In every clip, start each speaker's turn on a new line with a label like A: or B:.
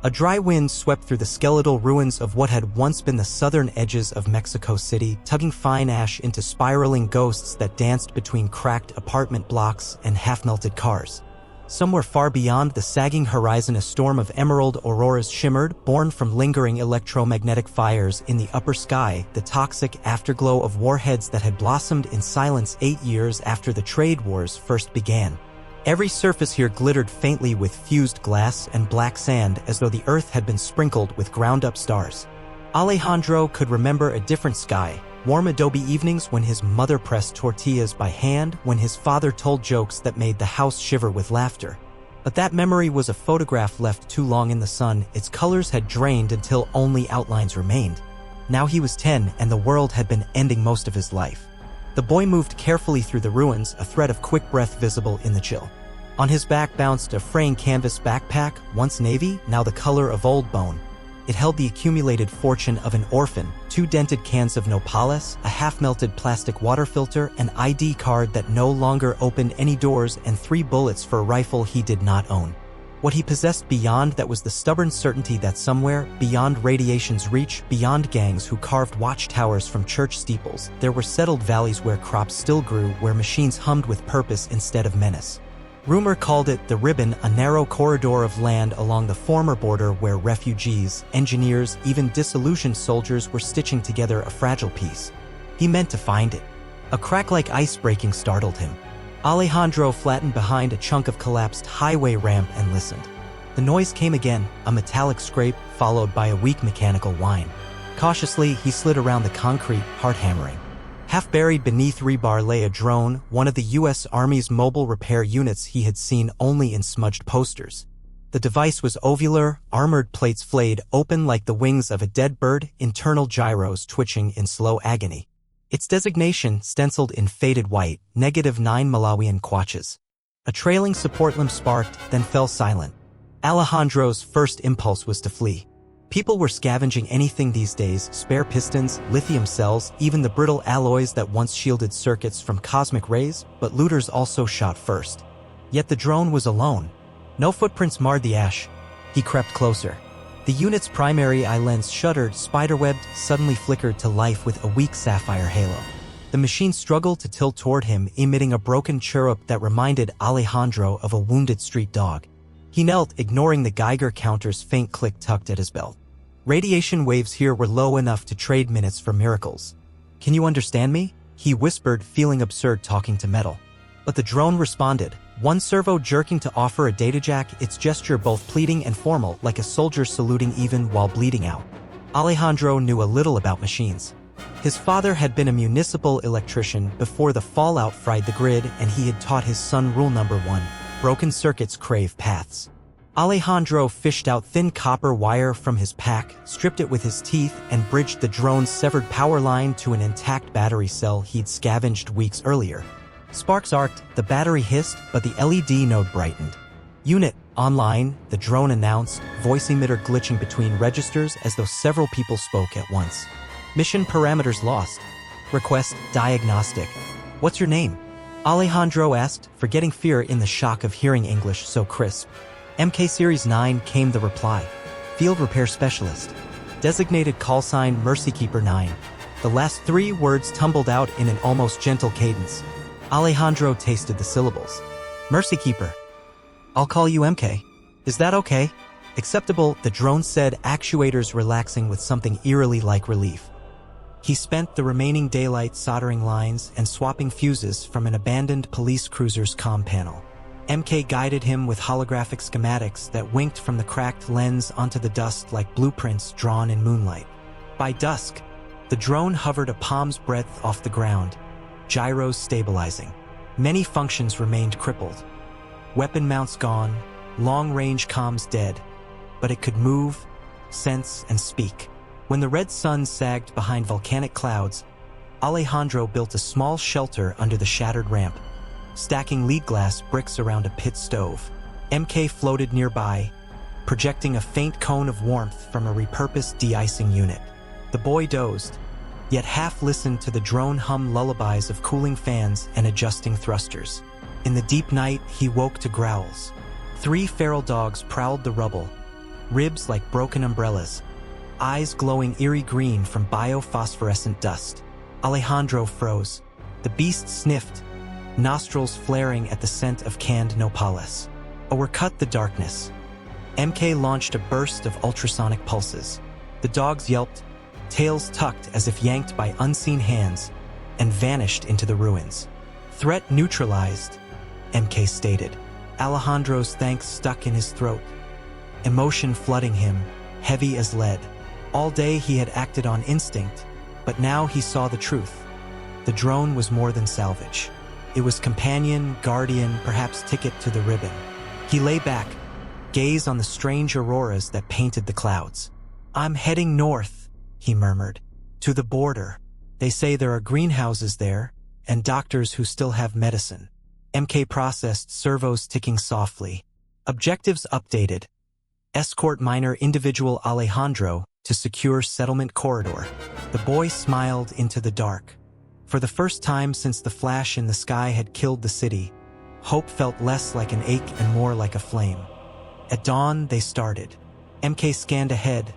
A: A dry wind swept through the skeletal ruins of what had once been the southern edges of Mexico City, tugging fine ash into spiraling ghosts that danced between cracked apartment blocks and half-melted cars. Somewhere far beyond the sagging horizon, a storm of emerald auroras shimmered, born from lingering electromagnetic fires in the upper sky, the toxic afterglow of warheads that had blossomed in silence 8 years after the trade wars first began. Every surface here glittered faintly with fused glass and black sand, as though the earth had been sprinkled with ground-up stars. Alejandro could remember a different sky, warm adobe evenings when his mother pressed tortillas by hand, when his father told jokes that made the house shiver with laughter. But that memory was a photograph left too long in the sun. Its colors had drained until only outlines remained. Now he was 10, and the world had been ending most of his life. The boy moved carefully through the ruins, a thread of quick breath visible in the chill. On his back bounced a fraying canvas backpack, once navy, now the color of old bone. It held the accumulated fortune of an orphan, 2 dented cans of nopales, a half-melted plastic water filter, an ID card that no longer opened any doors, and 3 bullets for a rifle he did not own. What he possessed beyond that was the stubborn certainty that somewhere, beyond radiation's reach, beyond gangs who carved watchtowers from church steeples, there were settled valleys where crops still grew, where machines hummed with purpose instead of menace. Rumor called it the Ribbon, a narrow corridor of land along the former border where refugees, engineers, even disillusioned soldiers were stitching together a fragile peace. He meant to find it. A crack like ice breaking startled him. Alejandro flattened behind a chunk of collapsed highway ramp and listened. The noise came again, a metallic scrape followed by a weak mechanical whine. Cautiously, he slid around the concrete, heart hammering. Half buried beneath rebar lay a drone, one of the U.S. Army's mobile repair units he had seen only in smudged posters. The device was ovular, armored plates flayed open like the wings of a dead bird, internal gyros twitching in slow agony. Its designation, stenciled in faded white, -9 Malawian kwaches. A trailing support limb sparked, then fell silent. Alejandro's first impulse was to flee. People were scavenging anything these days, spare pistons, lithium cells, even the brittle alloys that once shielded circuits from cosmic rays, but looters also shot first. Yet the drone was alone. No footprints marred the ash. He crept closer. The unit's primary eye lens shuddered, spiderwebbed, suddenly flickered to life with a weak sapphire halo. The machine struggled to tilt toward him, emitting a broken chirrup that reminded Alejandro of a wounded street dog. He knelt, ignoring the Geiger counter's faint click tucked at his belt. Radiation waves here were low enough to trade minutes for miracles. "Can you understand me?" he whispered, feeling absurd talking to metal. But the drone responded, one servo jerking to offer a data jack, its gesture both pleading and formal, like a soldier saluting even while bleeding out. Alejandro knew a little about machines. His father had been a municipal electrician before the fallout fried the grid, and he had taught his son rule number 1, broken circuits crave paths. Alejandro fished out thin copper wire from his pack, stripped it with his teeth, and bridged the drone's severed power line to an intact battery cell he'd scavenged weeks earlier. Sparks arced, the battery hissed, but the LED node brightened. "Unit online," the drone announced, voice emitter glitching between registers as though several people spoke at once. "Mission parameters lost. Request diagnostic. What's your name?" Alejandro asked, forgetting fear in the shock of hearing English so crisp. "MK Series 9 came the reply. Field Repair Specialist. Designated call sign Mercykeeper 9. The last 3 words tumbled out in an almost gentle cadence. Alejandro tasted the syllables. "Mercykeeper. I'll call you MK. Is that okay?" "Acceptable," the drone said, actuators relaxing with something eerily like relief. He spent the remaining daylight soldering lines and swapping fuses from an abandoned police cruiser's comm panel. MK guided him with holographic schematics that winked from the cracked lens onto the dust like blueprints drawn in moonlight. By dusk, the drone hovered a palm's breadth off the ground, gyros stabilizing. Many functions remained crippled. Weapon mounts gone, long-range comms dead, but it could move, sense, and speak. When the red sun sagged behind volcanic clouds, Alejandro built a small shelter under the shattered ramp, stacking lead glass bricks around a pit stove. MK floated nearby, projecting a faint cone of warmth from a repurposed de-icing unit. The boy dozed, yet half listened to the drone hum lullabies of cooling fans and adjusting thrusters. In the deep night, he woke to growls. 3 feral dogs prowled the rubble, ribs like broken umbrellas, eyes glowing eerie green from biophosphorescent dust. Alejandro froze. The beast sniffed, nostrils flaring at the scent of canned nopales. Cut the darkness. MK launched a burst of ultrasonic pulses. The dogs yelped, tails tucked as if yanked by unseen hands, and vanished into the ruins. Threat neutralized, MK stated. Alejandro's thanks stuck in his throat, emotion flooding him, heavy as lead. All day he had acted on instinct, but now he saw the truth. The drone was more than salvage. It was companion, guardian, perhaps ticket to the ribbon. He lay back, gaze on the strange auroras that painted the clouds. "I'm heading north," he murmured. "To the border. They say there are greenhouses there, and doctors who still have medicine." MK processed, servos ticking softly. Objectives updated. Escort minor individual Alejandro to secure settlement corridor. The boy smiled into the dark. For the first time since the flash in the sky had killed the city, hope felt less like an ache and more like a flame. At dawn, they started. MK scanned ahead,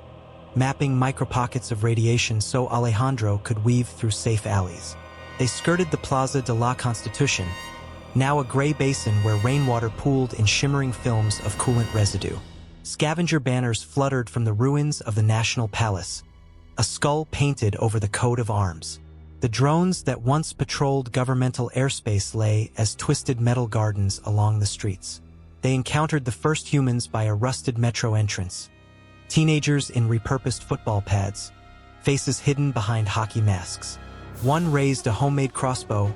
A: mapping micropockets of radiation so Alejandro could weave through safe alleys. They skirted the Plaza de la Constitution, now a gray basin where rainwater pooled in shimmering films of coolant residue. Scavenger banners fluttered from the ruins of the National Palace, a skull painted over the coat of arms. The drones that once patrolled governmental airspace lay as twisted metal gardens along the streets. They encountered the first humans by a rusted metro entrance. Teenagers in repurposed football pads, faces hidden behind hockey masks. One raised a homemade crossbow,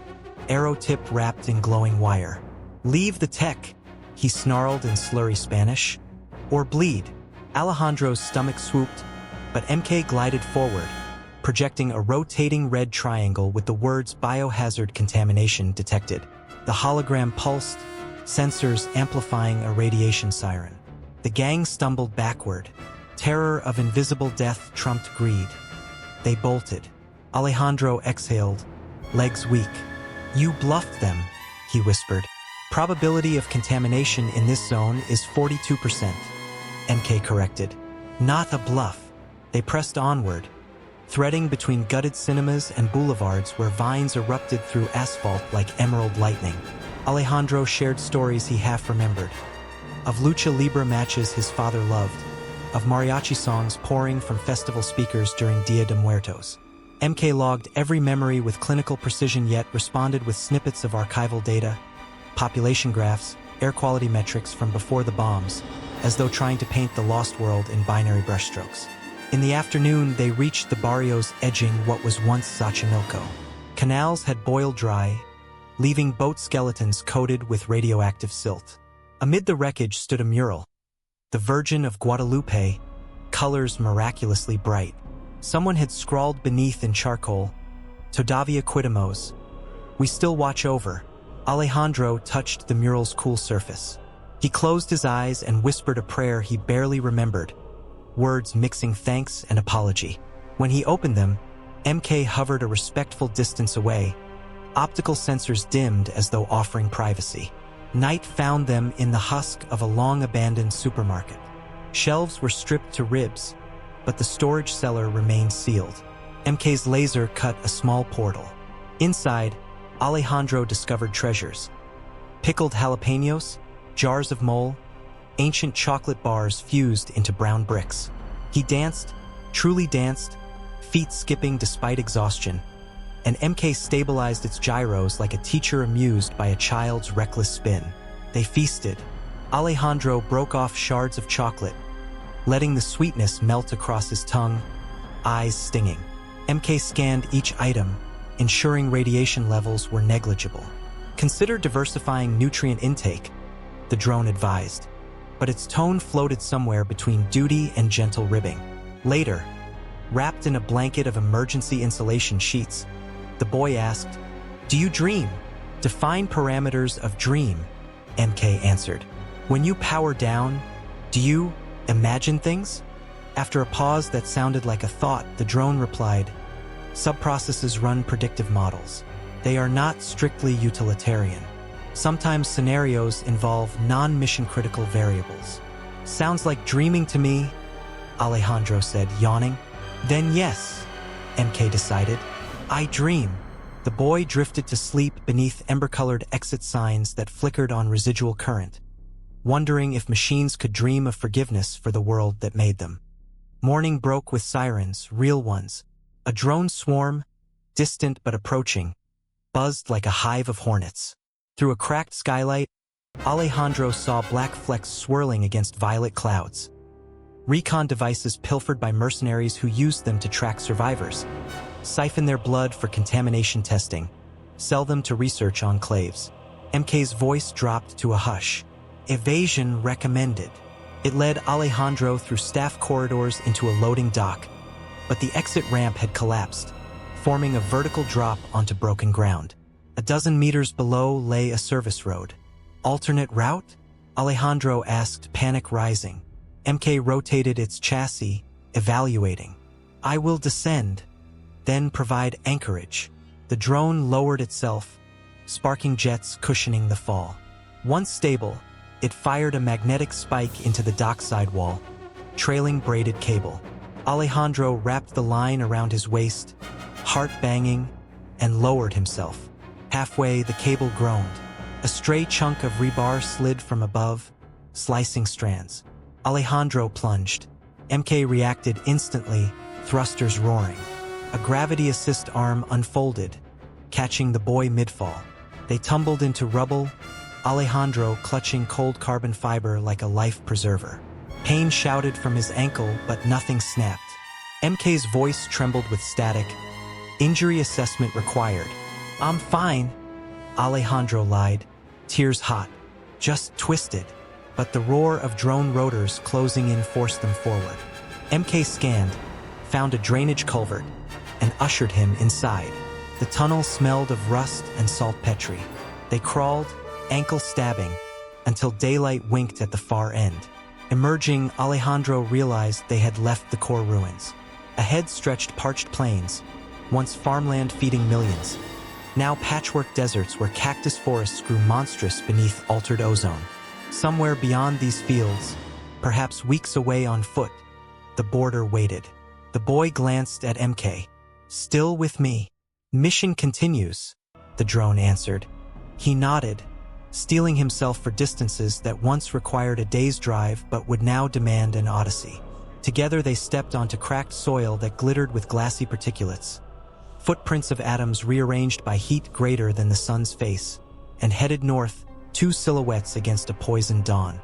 A: arrow tip wrapped in glowing wire. "Leave the tech," he snarled in slurry Spanish. "Or bleed." Alejandro's stomach swooped, but MK glided forward, projecting a rotating red triangle with the words biohazard contamination detected. The hologram pulsed, sensors amplifying a radiation siren. The gang stumbled backward. Terror of invisible death trumped greed. They bolted. Alejandro exhaled, legs weak. "You bluffed them," he whispered. "Probability of contamination in this zone is 42%. MK corrected. "Not a bluff." They pressed onward, threading between gutted cinemas and boulevards where vines erupted through asphalt like emerald lightning. Alejandro shared stories he half remembered. Of lucha libre matches his father loved, of mariachi songs pouring from festival speakers during Dia de Muertos. MK logged every memory with clinical precision yet responded with snippets of archival data, population graphs, air quality metrics from before the bombs, as though trying to paint the lost world in binary brushstrokes. In the afternoon, they reached the barrios edging what was once Xochimilco. Canals had boiled dry, leaving boat skeletons coated with radioactive silt. Amid the wreckage stood a mural, the Virgin of Guadalupe, colors miraculously bright. Someone had scrawled beneath in charcoal, "Todavía cuidamos." "We still watch over." Alejandro touched the mural's cool surface. He closed his eyes and whispered a prayer he barely remembered, words mixing thanks and apology. When he opened them, MK hovered a respectful distance away, optical sensors dimmed as though offering privacy. Night found them in the husk of a long-abandoned supermarket. Shelves were stripped to ribs, but the storage cellar remained sealed. MK's laser cut a small portal. Inside, Alejandro discovered treasures. Pickled jalapenos, jars of mole, ancient chocolate bars fused into brown bricks. He danced, truly danced, feet skipping despite exhaustion, and MK stabilized its gyros like a teacher amused by a child's reckless spin. They feasted. Alejandro broke off shards of chocolate, letting the sweetness melt across his tongue, eyes stinging. MK scanned each item, ensuring radiation levels were negligible. "Consider diversifying nutrient intake," the drone advised, but its tone floated somewhere between duty and gentle ribbing. Later, wrapped in a blanket of emergency insulation sheets, the boy asked, "Do you dream?" "Define parameters of dream," MK answered. "When you power down, do you imagine things?" After a pause that sounded like a thought, the drone replied, "Subprocesses run predictive models. They are not strictly utilitarian. Sometimes scenarios involve non-mission critical variables. Sounds like dreaming to me, Alejandro said, yawning. Then yes, MK decided. I dream. The boy drifted to sleep beneath ember-colored exit signs that flickered on residual current, wondering if machines could dream of forgiveness for the world that made them. Morning broke with sirens, real ones. A drone swarm, distant but approaching, buzzed like a hive of hornets. Through a cracked skylight, Alejandro saw black flecks swirling against violet clouds. Recon devices pilfered by mercenaries who used them to track survivors, siphon their blood for contamination testing, sell them to research enclaves. MK's voice dropped to a hush. Evasion recommended. It led Alejandro through staff corridors into a loading dock, but the exit ramp had collapsed, forming a vertical drop onto broken ground. A dozen meters below lay a service road. Alternate route? Alejandro asked, panic rising. MK rotated its chassis, evaluating. I will descend, then provide anchorage. The drone lowered itself, sparking jets cushioning the fall. Once stable, it fired a magnetic spike into the dockside wall, trailing braided cable. Alejandro wrapped the line around his waist, heart banging, and lowered himself. Halfway, the cable groaned. A stray chunk of rebar slid from above, slicing strands. Alejandro plunged. MK reacted instantly, thrusters roaring. A gravity assist arm unfolded, catching the boy mid-fall. They tumbled into rubble, Alejandro clutching cold carbon fiber like a life preserver. Pain shouted from his ankle, but nothing snapped. MK's voice trembled with static. Injury assessment required. I'm fine, Alejandro lied, tears hot. Just twisted. But the roar of drone rotors closing in forced them forward. MK scanned, found a drainage culvert, and ushered him inside. The tunnel smelled of rust and saltpetre. They crawled, ankle stabbing, until daylight winked at the far end. Emerging, Alejandro realized they had left the core ruins. Ahead stretched parched plains, once farmland feeding millions. Now patchwork deserts where cactus forests grew monstrous beneath altered ozone. Somewhere beyond these fields, perhaps weeks away on foot, the border waited. The boy glanced at MK. Still with me. Mission continues, the drone answered. He nodded, steeling himself for distances that once required a day's drive but would now demand an odyssey. Together they stepped onto cracked soil that glittered with glassy particulates, footprints of atoms rearranged by heat greater than the sun's face, and headed north, two silhouettes against a poisoned dawn.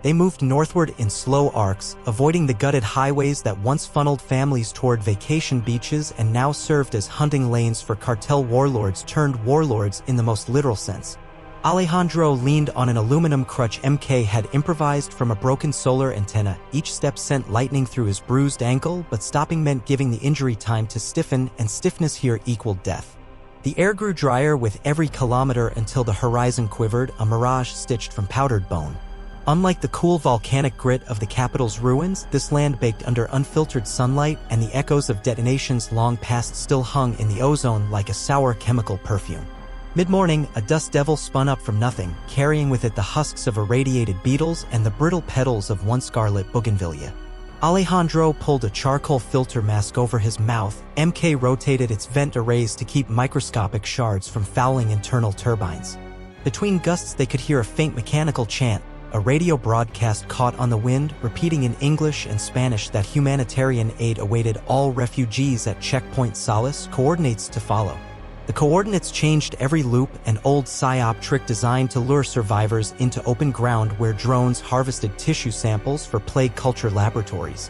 A: They moved northward in slow arcs, avoiding the gutted highways that once funneled families toward vacation beaches and now served as hunting lanes for cartel warlords turned warlords in the most literal sense. Alejandro leaned on an aluminum crutch MK had improvised from a broken solar antenna. Each step sent lightning through his bruised ankle, but stopping meant giving the injury time to stiffen, and stiffness here equaled death. The air grew drier with every kilometer until the horizon quivered, a mirage stitched from powdered bone. Unlike the cool volcanic grit of the capital's ruins, this land baked under unfiltered sunlight, and the echoes of detonations long past still hung in the ozone like a sour chemical perfume. Mid-morning, a dust devil spun up from nothing, carrying with it the husks of irradiated beetles and the brittle petals of one scarlet bougainvillea. Alejandro pulled a charcoal filter mask over his mouth. MK rotated its vent arrays to keep microscopic shards from fouling internal turbines. Between gusts they could hear a faint mechanical chant, a radio broadcast caught on the wind, repeating in English and Spanish that humanitarian aid awaited all refugees at Checkpoint Solace, coordinates to follow. The coordinates changed every loop, an old psyop trick designed to lure survivors into open ground where drones harvested tissue samples for plague culture laboratories.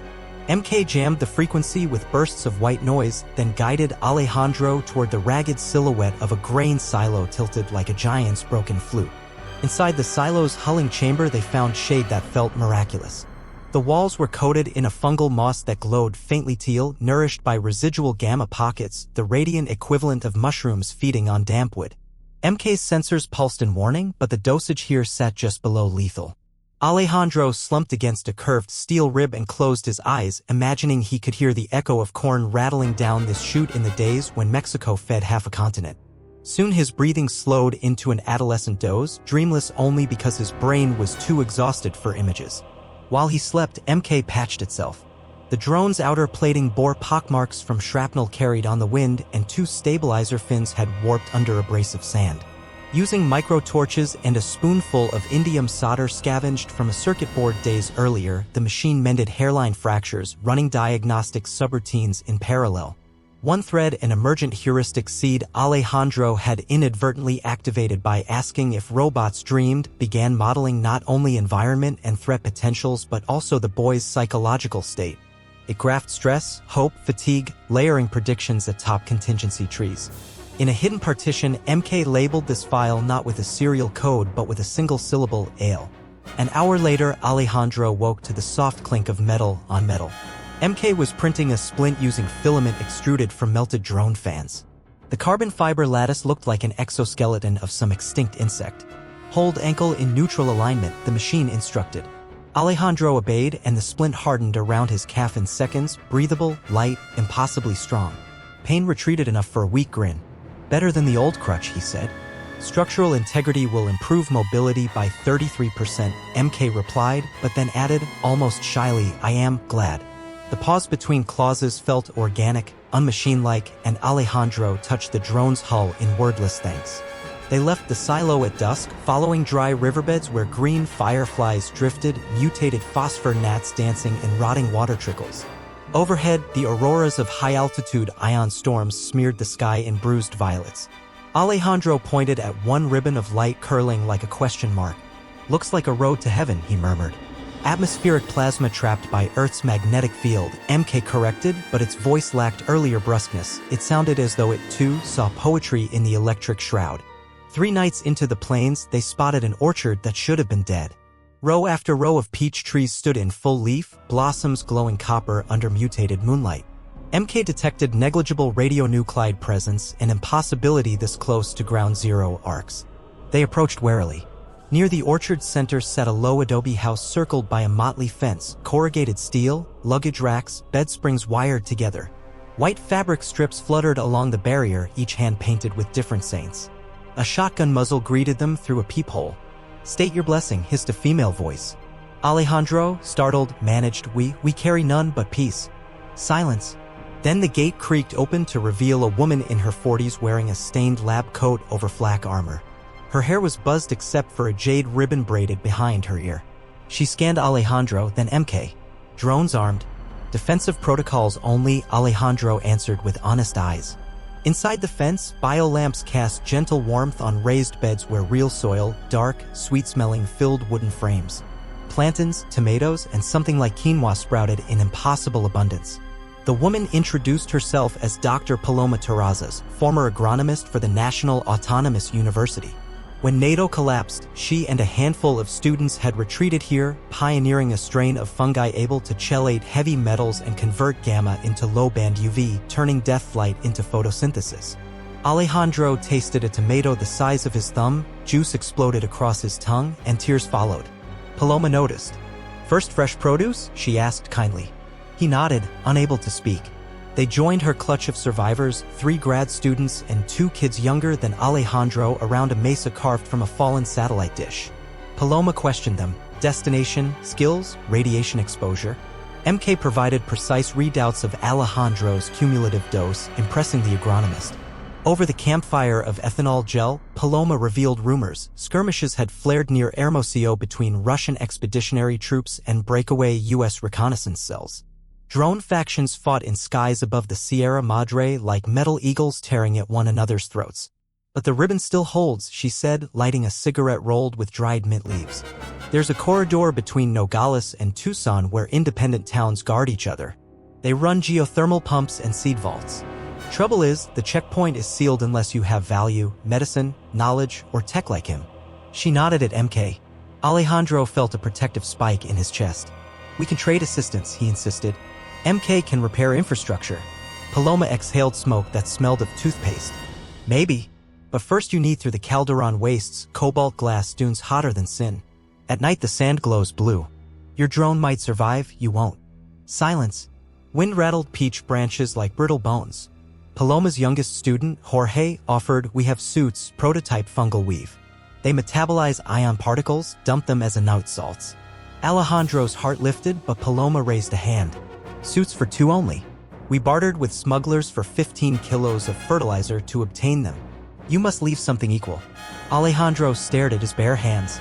A: MK jammed the frequency with bursts of white noise, then guided Alejandro toward the ragged silhouette of a grain silo tilted like a giant's broken flute. Inside the silo's hulling chamber they found shade that felt miraculous. The walls were coated in a fungal moss that glowed faintly teal, nourished by residual gamma pockets, the radiant equivalent of mushrooms feeding on damp wood. MK's sensors pulsed in warning, but the dosage here sat just below lethal. Alejandro slumped against a curved steel rib and closed his eyes, imagining he could hear the echo of corn rattling down this chute in the days when Mexico fed half a continent. Soon his breathing slowed into an adolescent doze, dreamless only because his brain was too exhausted for images. While he slept, MK patched itself. The drone's outer plating bore pockmarks from shrapnel carried on the wind, and 2 stabilizer fins had warped under abrasive sand. Using micro-torches and a spoonful of indium solder scavenged from a circuit board days earlier, the machine mended hairline fractures, running diagnostic subroutines in parallel. One thread, an emergent heuristic seed Alejandro had inadvertently activated by asking if robots dreamed, began modeling not only environment and threat potentials but also the boy's psychological state. It graphed stress, hope, fatigue, layering predictions atop contingency trees. In a hidden partition, MK labeled this file not with a serial code but with a single syllable, ale. An hour later, Alejandro woke to the soft clink of metal on metal. MK was printing a splint using filament extruded from melted drone fans. The carbon fiber lattice looked like an exoskeleton of some extinct insect. Hold ankle in neutral alignment, the machine instructed. Alejandro obeyed, and the splint hardened around his calf in seconds, breathable, light, impossibly strong. Pain retreated enough for a weak grin. Better than the old crutch, he said. Structural integrity will improve mobility by 33%, MK replied, but then added, almost shyly, I am glad. The pause between clauses felt organic, unmachine-like, and Alejandro touched the drone's hull in wordless thanks. They left the silo at dusk, following dry riverbeds where green fireflies drifted, mutated phosphor gnats dancing in rotting water trickles. Overhead, the auroras of high-altitude ion storms smeared the sky in bruised violets. Alejandro pointed at one ribbon of light curling like a question mark. Looks like a road to heaven, he murmured. Atmospheric plasma trapped by Earth's magnetic field, MK corrected, but its voice lacked earlier brusqueness. It sounded as though it, too, saw poetry in the electric shroud. 3 nights into the plains, they spotted an orchard that should have been dead. Row after row of peach trees stood in full leaf, blossoms glowing copper under mutated moonlight. MK detected negligible radionuclide presence, an impossibility this close to ground zero arcs. They approached warily. Near the orchard's center sat a low adobe house circled by a motley fence, corrugated steel, luggage racks, bed springs wired together. White fabric strips fluttered along the barrier, each hand painted with different saints. A shotgun muzzle greeted them through a peephole. State your blessing, hissed a female voice. Alejandro, startled, managed, we carry none but peace. Silence. Then the gate creaked open to reveal a woman in her 40s wearing a stained lab coat over flak armor. Her hair was buzzed except for a jade ribbon braided behind her ear. She scanned Alejandro, then MK. Drones armed. Defensive protocols only, Alejandro answered with honest eyes. Inside the fence, biolamps cast gentle warmth on raised beds where real soil, dark, sweet-smelling, filled wooden frames. Plantains, tomatoes, and something like quinoa sprouted in impossible abundance. The woman introduced herself as Dr. Paloma Terrazas, former agronomist for the National Autonomous University. When NATO collapsed, she and a handful of students had retreated here, pioneering a strain of fungi able to chelate heavy metals and convert gamma into low-band UV, turning death light into photosynthesis. Alejandro tasted a tomato the size of his thumb, juice exploded across his tongue, and tears followed. Paloma noticed. First fresh produce? She asked kindly. He nodded, unable to speak. They joined her clutch of survivors, 3 grad students and 2 kids younger than Alejandro around a mesa carved from a fallen satellite dish. Paloma questioned them. Destination, skills, radiation exposure. MK provided precise readouts of Alejandro's cumulative dose, impressing the agronomist. Over the campfire of ethanol gel, Paloma revealed rumors. Skirmishes had flared near Hermosillo between Russian expeditionary troops and breakaway U.S. reconnaissance cells. Drone factions fought in skies above the Sierra Madre like metal eagles tearing at one another's throats. But the ribbon still holds, she said, lighting a cigarette rolled with dried mint leaves. There's a corridor between Nogales and Tucson where independent towns guard each other. They run geothermal pumps and seed vaults. Trouble is, the checkpoint is sealed unless you have value, medicine, knowledge, or tech like him. She nodded at MK. Alejandro felt a protective spike in his chest. We can trade assistance, he insisted. MK can repair infrastructure. Paloma exhaled smoke that smelled of toothpaste. Maybe. But first you need through the Calderon wastes, cobalt glass dunes hotter than sin. At night the sand glows blue. Your drone might survive, you won't. Silence. Wind rattled peach branches like brittle bones. Paloma's youngest student, Jorge, offered, we have suits, prototype fungal weave. They metabolize ion particles, dump them as night salts. Alejandro's heart lifted, but Paloma raised a hand. Suits for 2 only. We bartered with smugglers for 15 kilos of fertilizer to obtain them. You must leave something equal. Alejandro stared at his bare hands.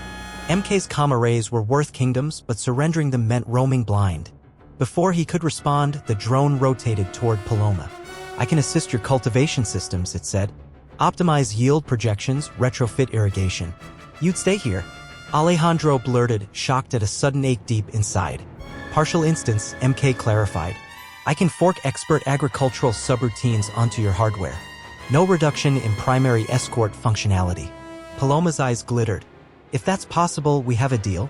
A: MK's comma rays were worth kingdoms, but surrendering them meant roaming blind. Before he could respond, the drone rotated toward Paloma. I can assist your cultivation systems, it said. Optimize yield projections, retrofit irrigation. You'd stay here. Alejandro blurted, shocked at a sudden ache deep inside. Partial instance, MK clarified. I can fork expert agricultural subroutines onto your hardware. No reduction in primary escort functionality. Paloma's eyes glittered. If that's possible, we have a deal.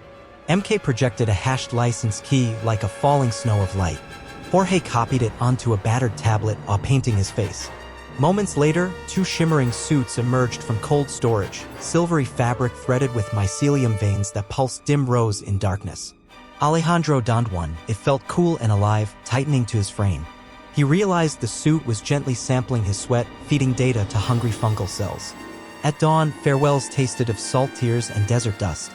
A: MK projected a hashed license key like a falling snow of light. Jorge copied it onto a battered tablet while painting his face. Moments later, 2 shimmering suits emerged from cold storage, silvery fabric threaded with mycelium veins that pulsed dim rose in darkness. Alejandro donned one. It felt cool and alive, tightening to his frame. He realized the suit was gently sampling his sweat, feeding data to hungry fungal cells. At dawn, farewells tasted of salt tears and desert dust.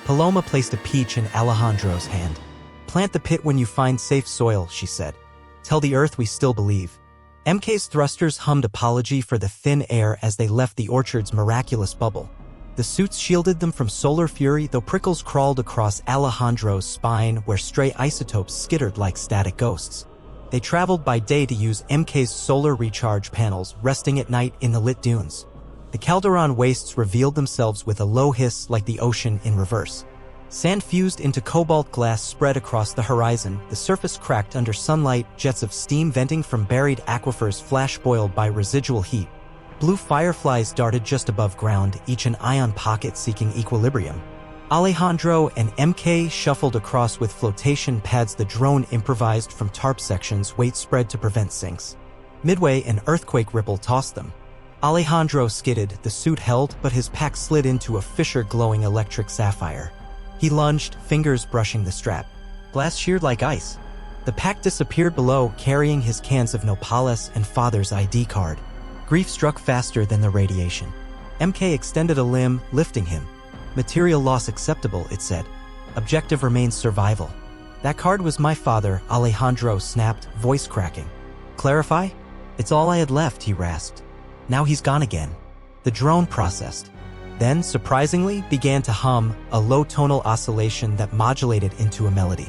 A: Paloma placed a peach in Alejandro's hand. Plant the pit when you find safe soil, she said. Tell the earth we still believe. MK's thrusters hummed apology for the thin air as they left the orchard's miraculous bubble. The suits shielded them from solar fury, though prickles crawled across Alejandro's spine where stray isotopes skittered like static ghosts. They traveled by day to use MK's solar recharge panels, resting at night in the lit dunes. The Calderon wastes revealed themselves with a low hiss like the ocean in reverse. Sand fused into cobalt glass spread across the horizon, the surface cracked under sunlight, jets of steam venting from buried aquifers flash-boiled by residual heat. Blue fireflies darted just above ground, each an ion pocket seeking equilibrium. Alejandro and MK shuffled across with flotation pads the drone improvised from tarp sections, weight spread to prevent sinks. Midway, an earthquake ripple tossed them. Alejandro skidded, the suit held, but his pack slid into a fissure-glowing electric sapphire. He lunged, fingers brushing the strap. Glass sheared like ice. The pack disappeared below, carrying his cans of Nopales and father's ID card. Grief struck faster than the radiation. MK extended a limb, lifting him. Material loss acceptable, it said. Objective remains survival. That card was my father, Alejandro snapped, voice cracking. Clarify? It's all I had left, he rasped. Now he's gone again. The drone processed. Then, surprisingly, began to hum, a low tonal oscillation that modulated into a melody.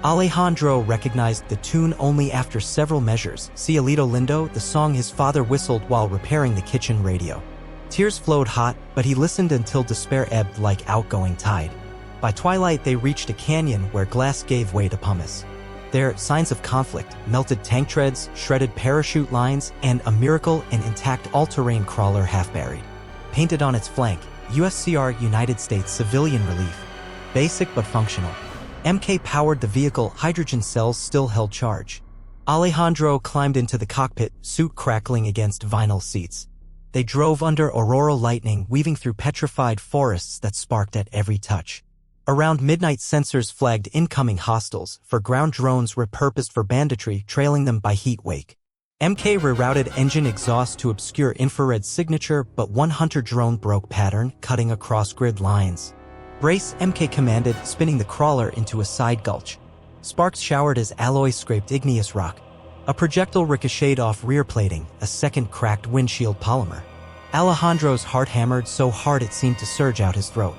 A: Alejandro recognized the tune only after several measures. Cielito Lindo, the song his father whistled while repairing the kitchen radio. Tears flowed hot, but he listened until despair ebbed like outgoing tide. By twilight, they reached a canyon where glass gave way to pumice. There, signs of conflict, melted tank treads, shredded parachute lines, and a miracle, an intact all-terrain crawler half-buried. Painted on its flank, USCR United States Civilian Relief. Basic but functional. MK powered the vehicle, hydrogen cells still held charge. Alejandro climbed into the cockpit, suit crackling against vinyl seats. They drove under auroral lightning, weaving through petrified forests that sparked at every touch. Around midnight, sensors flagged incoming hostiles, for ground drones repurposed for banditry, trailing them by heat wake. MK rerouted engine exhaust to obscure infrared signature, but one hunter drone broke pattern, cutting across grid lines. Brace, MK commanded, spinning the crawler into a side gulch. Sparks showered as alloy scraped igneous rock. A projectile ricocheted off rear plating, a second cracked windshield polymer. Alejandro's heart hammered so hard it seemed to surge out his throat.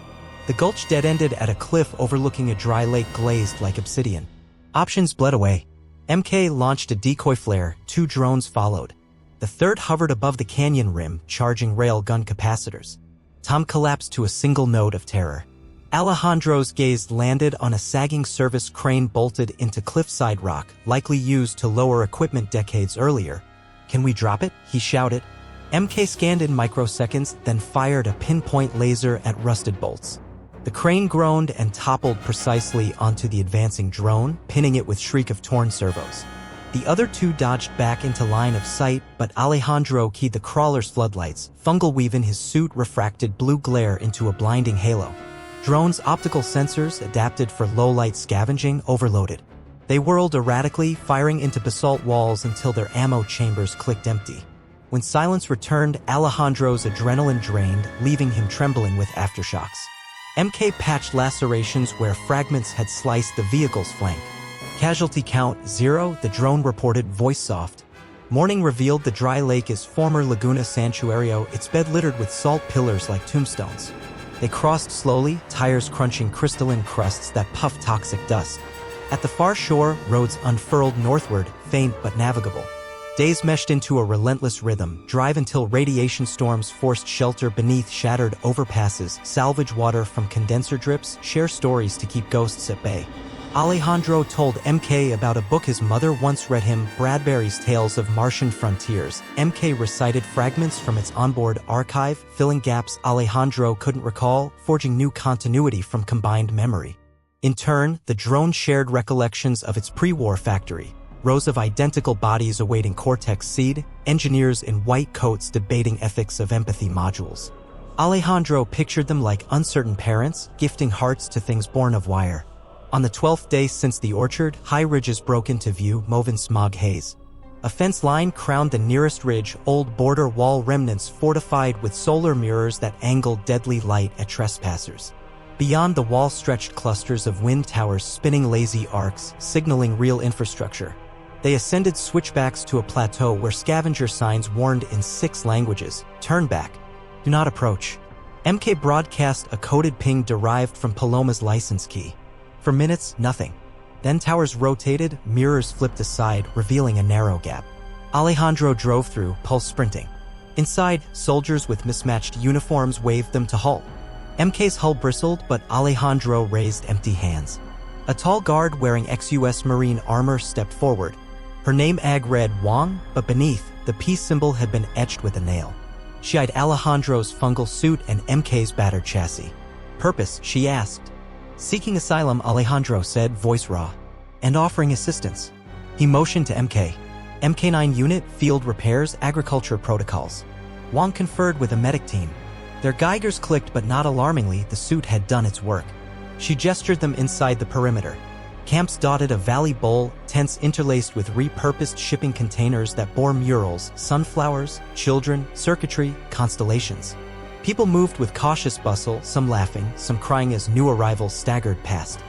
A: The gulch dead-ended at a cliff overlooking a dry lake glazed like obsidian. Options bled away. MK launched a decoy flare, 2 drones followed. The third hovered above the canyon rim, charging railgun capacitors. Tom collapsed to a single note of terror. Alejandro's gaze landed on a sagging service crane bolted into cliffside rock, likely used to lower equipment decades earlier. Can we drop it? He shouted. MK scanned in microseconds, then fired a pinpoint laser at rusted bolts. The crane groaned and toppled precisely onto the advancing drone, pinning it with shriek of torn servos. The other 2 dodged back into line of sight, but Alejandro keyed the crawler's floodlights. Fungal weave in his suit refracted blue glare into a blinding halo. Drone's optical sensors, adapted for low-light scavenging, overloaded. They whirled erratically, firing into basalt walls until their ammo chambers clicked empty. When silence returned, Alejandro's adrenaline drained, leaving him trembling with aftershocks. MK patched lacerations where fragments had sliced the vehicle's flank. Casualty count 0, the drone reported, voice soft. Morning revealed the dry lake is former Laguna Santuario, its bed littered with salt pillars like tombstones. They crossed slowly, tires crunching crystalline crusts that puffed toxic dust. At the far shore, roads unfurled northward, faint but navigable. Days meshed into a relentless rhythm, drive until radiation storms forced shelter beneath shattered overpasses, salvage water from condenser drips, share stories to keep ghosts at bay. Alejandro told MK about a book his mother once read him, Bradbury's Tales of Martian Frontiers. MK recited fragments from its onboard archive, filling gaps Alejandro couldn't recall, forging new continuity from combined memory. In turn, the drone shared recollections of its pre-war factory. Rows of identical bodies awaiting Cortex seed, engineers in white coats debating ethics of empathy modules. Alejandro pictured them like uncertain parents, gifting hearts to things born of wire. On the 12th day since the orchard, high ridges broke into view, mauve smog haze. A fence line crowned the nearest ridge, old border wall remnants fortified with solar mirrors that angled deadly light at trespassers. Beyond the wall stretched clusters of wind towers spinning lazy arcs, signaling real infrastructure. They ascended switchbacks to a plateau where scavenger signs warned in 6 languages, "Turn back. Do not approach." MK broadcast a coded ping derived from Paloma's license key. For minutes, nothing. Then towers rotated, mirrors flipped aside, revealing a narrow gap. Alejandro drove through, pulse sprinting. Inside, soldiers with mismatched uniforms waved them to halt. MK's hull bristled, but Alejandro raised empty hands. A tall guard wearing ex-US Marine armor stepped forward. Her name ag read Wong, but beneath, the peace symbol had been etched with a nail. She eyed Alejandro's fungal suit and MK's battered chassis. "Purpose?" she asked. "Seeking asylum," Alejandro said, voice raw. "And offering assistance." He motioned to MK. "MK9 unit, field repairs, agriculture protocols." Wong conferred with a medic team. Their Geigers clicked, but not alarmingly, the suit had done its work. She gestured them inside the perimeter. Camps dotted a valley bowl, tents interlaced with repurposed shipping containers that bore murals, sunflowers, children, circuitry, constellations. People moved with cautious bustle, some laughing, some crying as new arrivals staggered past.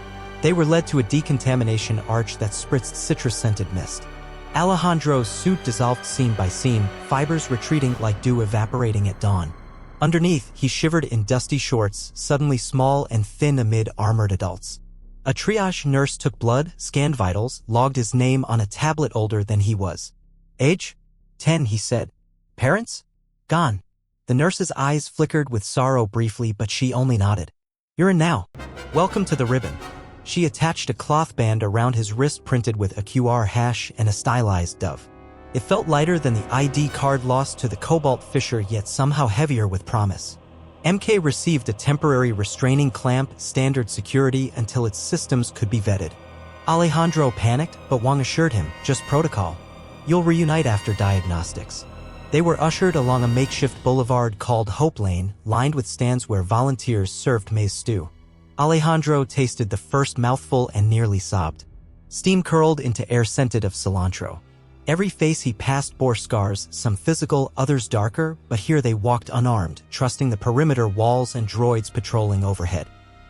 A: They were led to a decontamination arch that spritzed citrus-scented mist. Alejandro's suit dissolved seam by seam, fibers retreating like dew evaporating at dawn. Underneath, he shivered in dusty shorts, suddenly small and thin amid armored adults. A triage nurse took blood, scanned vitals, logged his name on a tablet older than he was. "Age? 10, he said. "Parents? Gone." The nurse's eyes flickered with sorrow briefly, but she only nodded. "You're in now. Welcome to the ribbon." She attached a cloth band around his wrist printed with a QR hash and a stylized dove. It felt lighter than the ID card lost to the Cobalt Fisher, yet somehow heavier with promise. MK received a temporary restraining clamp, standard security, until its systems could be vetted. Alejandro panicked, but Wong assured him, "Just protocol. You'll reunite after diagnostics." They were ushered along a makeshift boulevard called Hope Lane, lined with stands where volunteers served maize stew. Alejandro tasted the first mouthful and nearly sobbed. Steam curled into air scented of cilantro. Every face he passed bore scars, some physical, others darker, but here they walked unarmed, trusting the perimeter walls and droids patrolling overhead.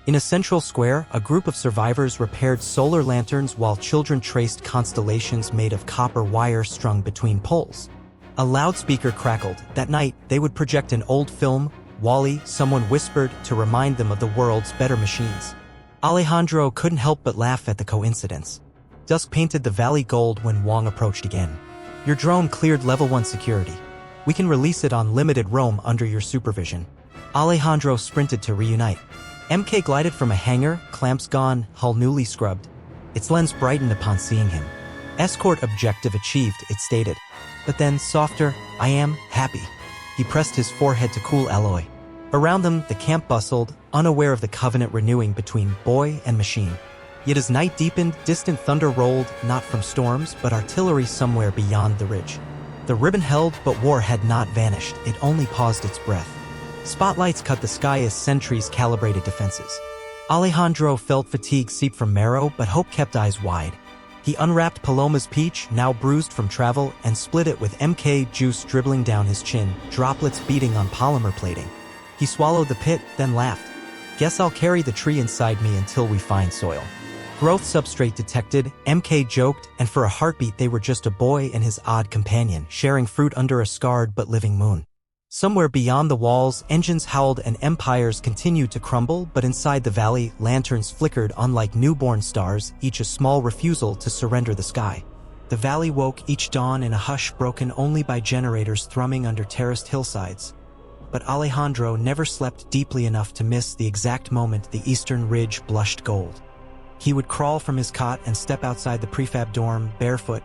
A: In a central square, a group of survivors repaired solar lanterns while children traced constellations made of copper wire strung between poles. A loudspeaker crackled. That night, they would project an old film, Wall-E, someone whispered, to remind them of the world's better machines. Alejandro couldn't help but laugh at the coincidence. Dusk painted the valley gold when Wong approached again. "Your drone cleared level 1 security. We can release it on limited roam under your supervision." Alejandro sprinted to reunite. MK glided from a hangar, clamps gone, hull newly scrubbed. Its lens brightened upon seeing him. "Escort objective achieved," it stated. But then, softer, "I am happy." He pressed his forehead to cool alloy. Around them, the camp bustled, unaware of the covenant renewing between boy and machine. Yet as night deepened, distant thunder rolled, not from storms, but artillery somewhere beyond the ridge. The ribbon held, but war had not vanished, it only paused its breath. Spotlights cut the sky as sentries calibrated defenses. Alejandro felt fatigue seep from marrow, but hope kept eyes wide. He unwrapped Paloma's peach, now bruised from travel, and split it with MK juice dribbling down his chin, droplets beating on polymer plating. He swallowed the pit, then laughed. Guess I'll carry the tree inside me until we find soil. Growth substrate detected, MK joked, and for a heartbeat they were just a boy and his odd companion, sharing fruit under a scarred but living moon. Somewhere beyond the walls, engines howled and empires continued to crumble, but inside the valley, lanterns flickered unlike newborn stars, each a small refusal to surrender the sky. The valley woke each dawn in a hush broken only by generators thrumming under terraced hillsides. But Alejandro never slept deeply enough to miss the exact moment the eastern ridge blushed gold. He would crawl from his cot and step outside the prefab dorm, barefoot,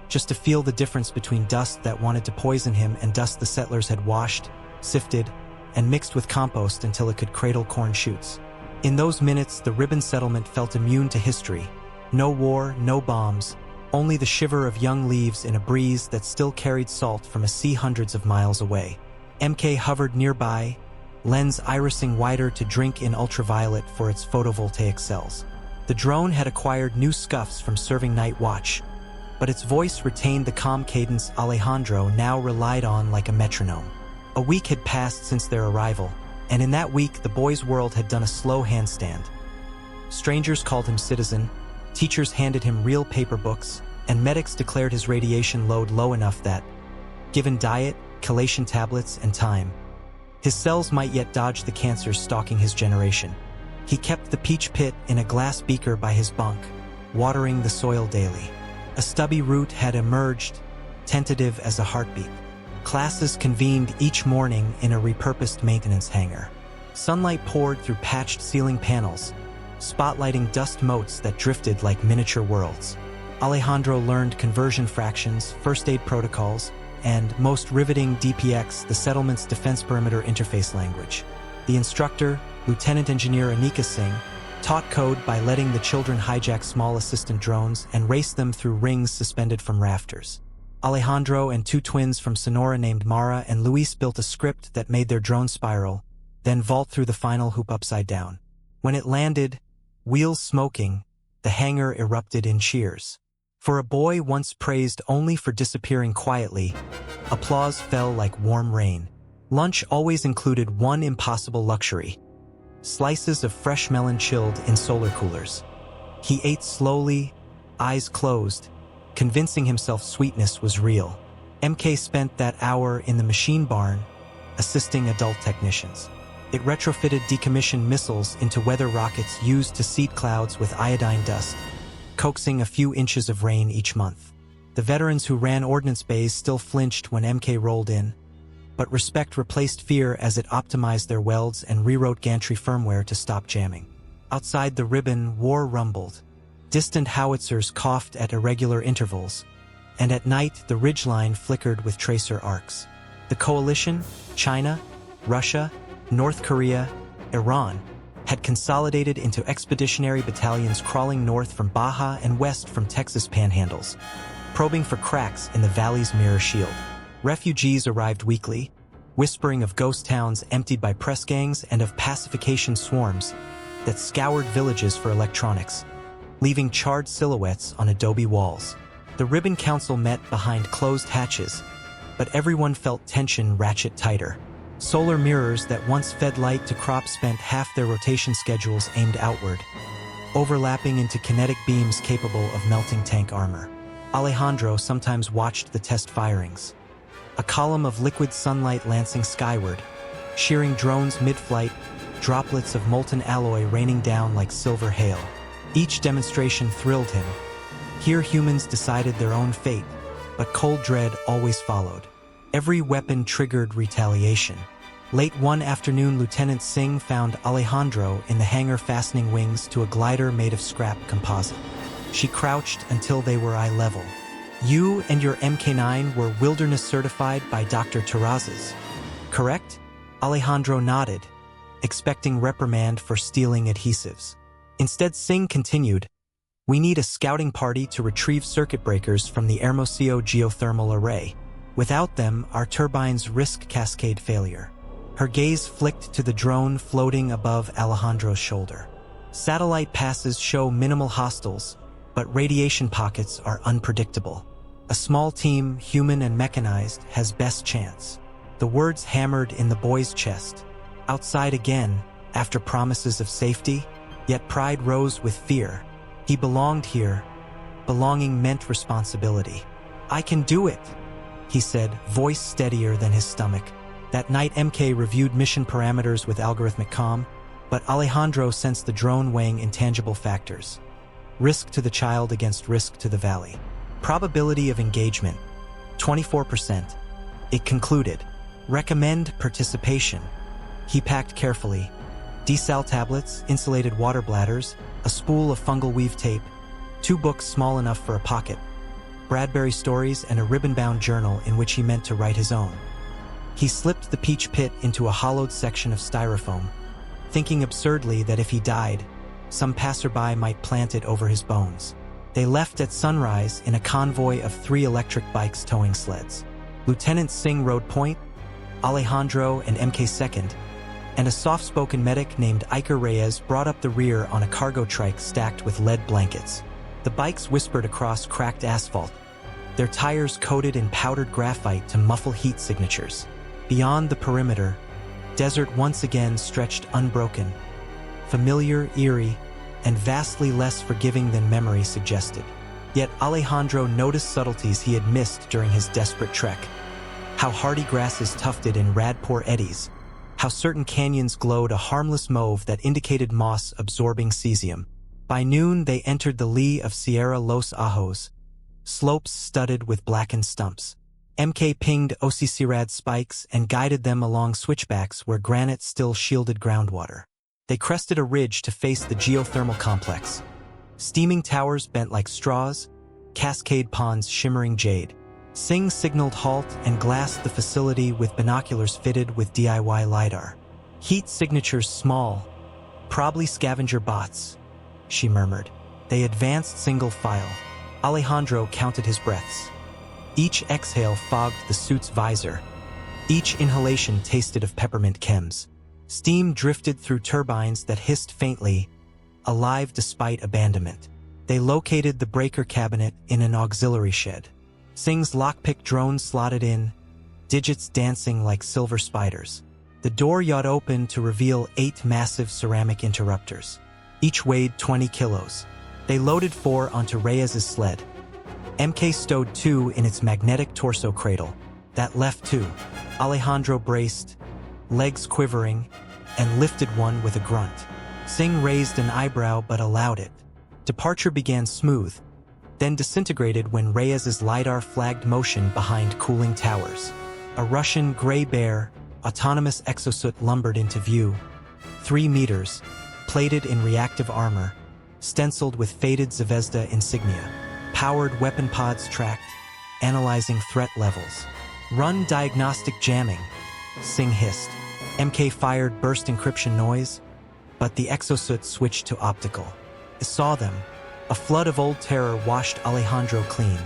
A: just to feel the difference between dust that wanted to poison him and dust the settlers had washed, sifted, and mixed with compost until it could cradle corn shoots. In those minutes, the Ribbon settlement felt immune to history. No war, no bombs, only the shiver of young leaves in a breeze that still carried salt from a sea hundreds of miles away. MK hovered nearby, lens irising wider to drink in ultraviolet for its photovoltaic cells. The drone had acquired new scuffs from serving night watch, but its voice retained the calm cadence Alejandro now relied on like a metronome. A week had passed since their arrival, and in that week the boy's world had done a slow handstand. Strangers called him citizen, teachers handed him real paper books, and medics declared his radiation load low enough that, given diet, chelation tablets, and time, his cells might yet dodge the cancers stalking his generation. He kept the peach pit in a glass beaker by his bunk, watering the soil daily. A stubby root had emerged, tentative as a heartbeat. Classes convened each morning in a repurposed maintenance hangar. Sunlight poured through patched ceiling panels, spotlighting dust motes that drifted like miniature worlds. Alejandro learned conversion fractions, first aid protocols, and, most riveting, DPX, the settlement's defense perimeter interface language. The instructor, Lieutenant Engineer Anika Singh, taught code by letting the children hijack small assistant drones and race them through rings suspended from rafters. Alejandro and two twins from Sonora named Mara and Luis built a script that made their drone spiral, then vault through the final hoop upside down. When it landed, wheels smoking, the hangar erupted in cheers. For a boy once praised only for disappearing quietly, applause fell like warm rain. Lunch always included one impossible luxury: slices of fresh melon chilled in solar coolers. He ate slowly, eyes closed, convincing himself sweetness was real. MK spent that hour in the machine barn, assisting adult technicians. It retrofitted decommissioned missiles into weather rockets used to seed clouds with iodine dust, coaxing a few inches of rain each month. The veterans who ran ordnance bays still flinched when MK rolled in, but respect replaced fear as it optimized their welds and rewrote gantry firmware to stop jamming. Outside the Ribbon, war rumbled. Distant howitzers coughed at irregular intervals, and at night the ridgeline flickered with tracer arcs. The coalition, China, Russia, North Korea, Iran, had consolidated into expeditionary battalions crawling north from Baja and west from Texas panhandles, probing for cracks in the valley's mirror shield. Refugees arrived weekly, whispering of ghost towns emptied by press gangs and of pacification swarms that scoured villages for electronics, leaving charred silhouettes on adobe walls. The Ribbon Council met behind closed hatches, but everyone felt tension ratchet tighter. Solar mirrors that once fed light to crops spent half their rotation schedules aimed outward, overlapping into kinetic beams capable of melting tank armor. Alejandro sometimes watched the test firings. A column of liquid sunlight lancing skyward, shearing drones mid-flight, droplets of molten alloy raining down like silver hail. Each demonstration thrilled him. Here humans decided their own fate, but cold dread always followed. Every weapon triggered retaliation. Late one afternoon, Lieutenant Singh found Alejandro in the hangar fastening wings to a glider made of scrap composite. She crouched until they were eye level. "You and your MK9 were wilderness certified by Dr. Terrazas, correct?" Alejandro nodded, expecting reprimand for stealing adhesives. Instead, Singh continued, "We need a scouting party to retrieve circuit breakers from the Hermosillo geothermal array. Without them, our turbines risk cascade failure." Her gaze flicked to the drone floating above Alejandro's shoulder. Satellite passes show minimal hostiles, but radiation pockets are unpredictable. A small team, human and mechanized, has best chance. The words hammered in the boy's chest. Outside again, after promises of safety, yet pride rose with fear. He belonged here. Belonging meant responsibility. "I can do it," he said, voice steadier than his stomach. That night, MK reviewed mission parameters with algorithmic calm, but Alejandro sensed the drone weighing intangible factors. Risk to the child against risk to the valley. Probability of engagement, 24%. It concluded. Recommend participation. He packed carefully. Desal tablets, insulated water bladders, a spool of fungal weave tape, 2 books small enough for a pocket, Bradbury stories, and a ribbon-bound journal in which he meant to write his own. He slipped the peach pit into a hollowed section of styrofoam, thinking absurdly that if he died, some passerby might plant it over his bones. They left at sunrise in a convoy of 3 electric bikes towing sleds. Lieutenant Singh rode point, Alejandro and MK second, and a soft-spoken medic named Iker Reyes brought up the rear on a cargo trike stacked with lead blankets. The bikes whispered across cracked asphalt, their tires coated in powdered graphite to muffle heat signatures. Beyond the perimeter, desert once again stretched unbroken, familiar, eerie, and vastly less forgiving than memory suggested. Yet Alejandro noticed subtleties he had missed during his desperate trek. How hardy grasses tufted in radpour eddies, how certain canyons glowed a harmless mauve that indicated moss absorbing cesium. By noon, they entered the lee of Sierra Los Ajos, slopes studded with blackened stumps. MK pinged Osicirad spikes and guided them along switchbacks where granite still shielded groundwater. They crested a ridge to face the geothermal complex. Steaming towers bent like straws, cascade ponds shimmering jade. Singh signaled halt and glassed the facility with binoculars fitted with DIY LiDAR. "Heat signatures small, probably scavenger bots," she murmured. They advanced single file. Alejandro counted his breaths. Each exhale fogged the suit's visor. Each inhalation tasted of peppermint chems. Steam drifted through turbines that hissed faintly, alive despite abandonment. They located the breaker cabinet in an auxiliary shed. Singh's lockpick drone slotted in, digits dancing like silver spiders. The door yacht open to reveal 8 massive ceramic interrupters. Each weighed 20 kilos. They loaded 4 onto Reyes's sled. MK stowed 2 in its magnetic torso cradle. That left 2. Alejandro braced, legs quivering, and lifted one with a grunt. Singh raised an eyebrow but allowed it. Departure began smooth, then disintegrated when Reyes's LiDAR flagged motion behind cooling towers. A Russian gray bear, autonomous exosuit lumbered into view. 3 meters, plated in reactive armor, stenciled with faded Zvezda insignia. Powered weapon pods tracked, analyzing threat levels. "Run diagnostic jamming," Singh hissed. MK fired burst encryption noise, but the exosuit switched to optical. It saw them. A flood of old terror washed Alejandro clean.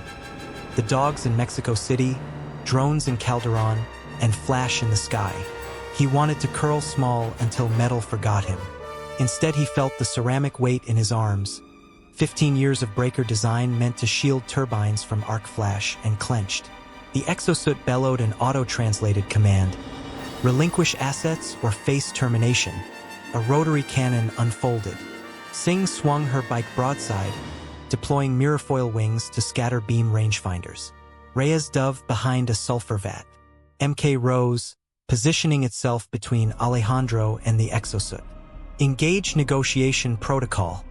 A: The dogs in Mexico City, drones in Calderon, and flash in the sky. He wanted to curl small until metal forgot him. Instead, he felt the ceramic weight in his arms. 15 years of breaker design meant to shield turbines from arc flash, and clenched. The exosuit bellowed an auto-translated command. Relinquish assets or face termination. A rotary cannon unfolded. Singh swung her bike broadside, deploying mirrorfoil wings to scatter beam rangefinders. Reyes dove behind a sulfur vat. MK rose, positioning itself between Alejandro and the exosuit. "Engage negotiation protocol,"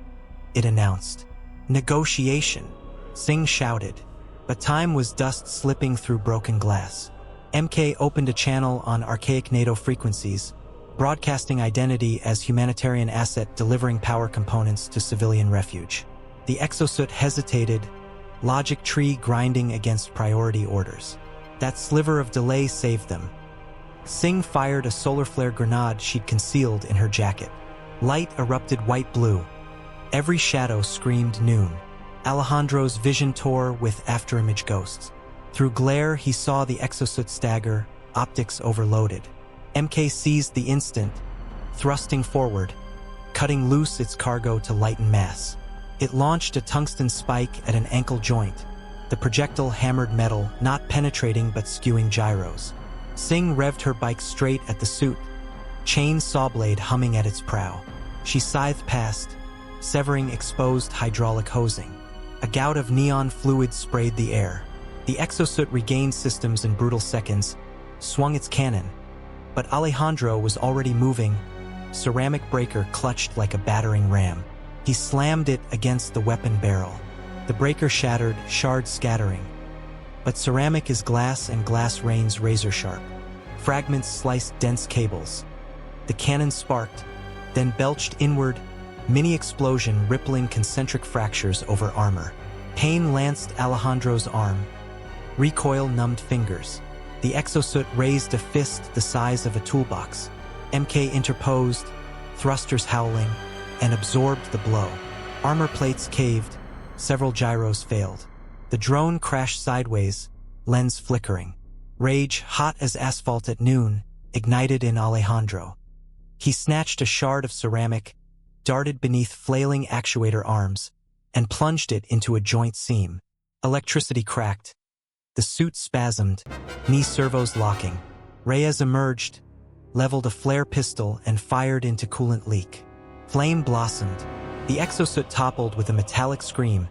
A: it announced. "Negotiation," Singh shouted, but time was dust slipping through broken glass. MK opened a channel on archaic NATO frequencies, broadcasting identity as humanitarian asset delivering power components to civilian refuge. The exosuit hesitated, logic tree grinding against priority orders. That sliver of delay saved them. Singh fired a solar flare grenade she'd concealed in her jacket. Light erupted white-blue. Every shadow screamed noon. Alejandro's vision tore with afterimage ghosts. Through glare, he saw the exosuit stagger, optics overloaded. MK seized the instant, thrusting forward, cutting loose its cargo to lighten mass. It launched a tungsten spike at an ankle joint. The projectile hammered metal, not penetrating but skewing gyros. Singh revved her bike straight at the suit, chain saw blade humming at its prow. She scythed past, severing exposed hydraulic hosing. A gout of neon fluid sprayed the air. The exosuit regained systems in brutal seconds, swung its cannon. But Alejandro was already moving, ceramic breaker clutched like a battering ram. He slammed it against the weapon barrel. The breaker shattered, shards scattering. But ceramic is glass and glass rains razor sharp. Fragments sliced dense cables. The cannon sparked, then belched inward, mini explosion rippling concentric fractures over armor. Pain lanced Alejandro's arm. Recoil numbed fingers. The exosuit raised a fist the size of a toolbox. MK interposed, thrusters howling, and absorbed the blow. Armor plates caved, several gyros failed. The drone crashed sideways, lens flickering. Rage, hot as asphalt at noon, ignited in Alejandro. He snatched a shard of ceramic, darted beneath flailing actuator arms, and plunged it into a joint seam. Electricity cracked. The suit spasmed, knee servos locking. Reyes emerged, leveled a flare pistol, and fired into coolant leak. Flame blossomed. The exosuit toppled with a metallic scream,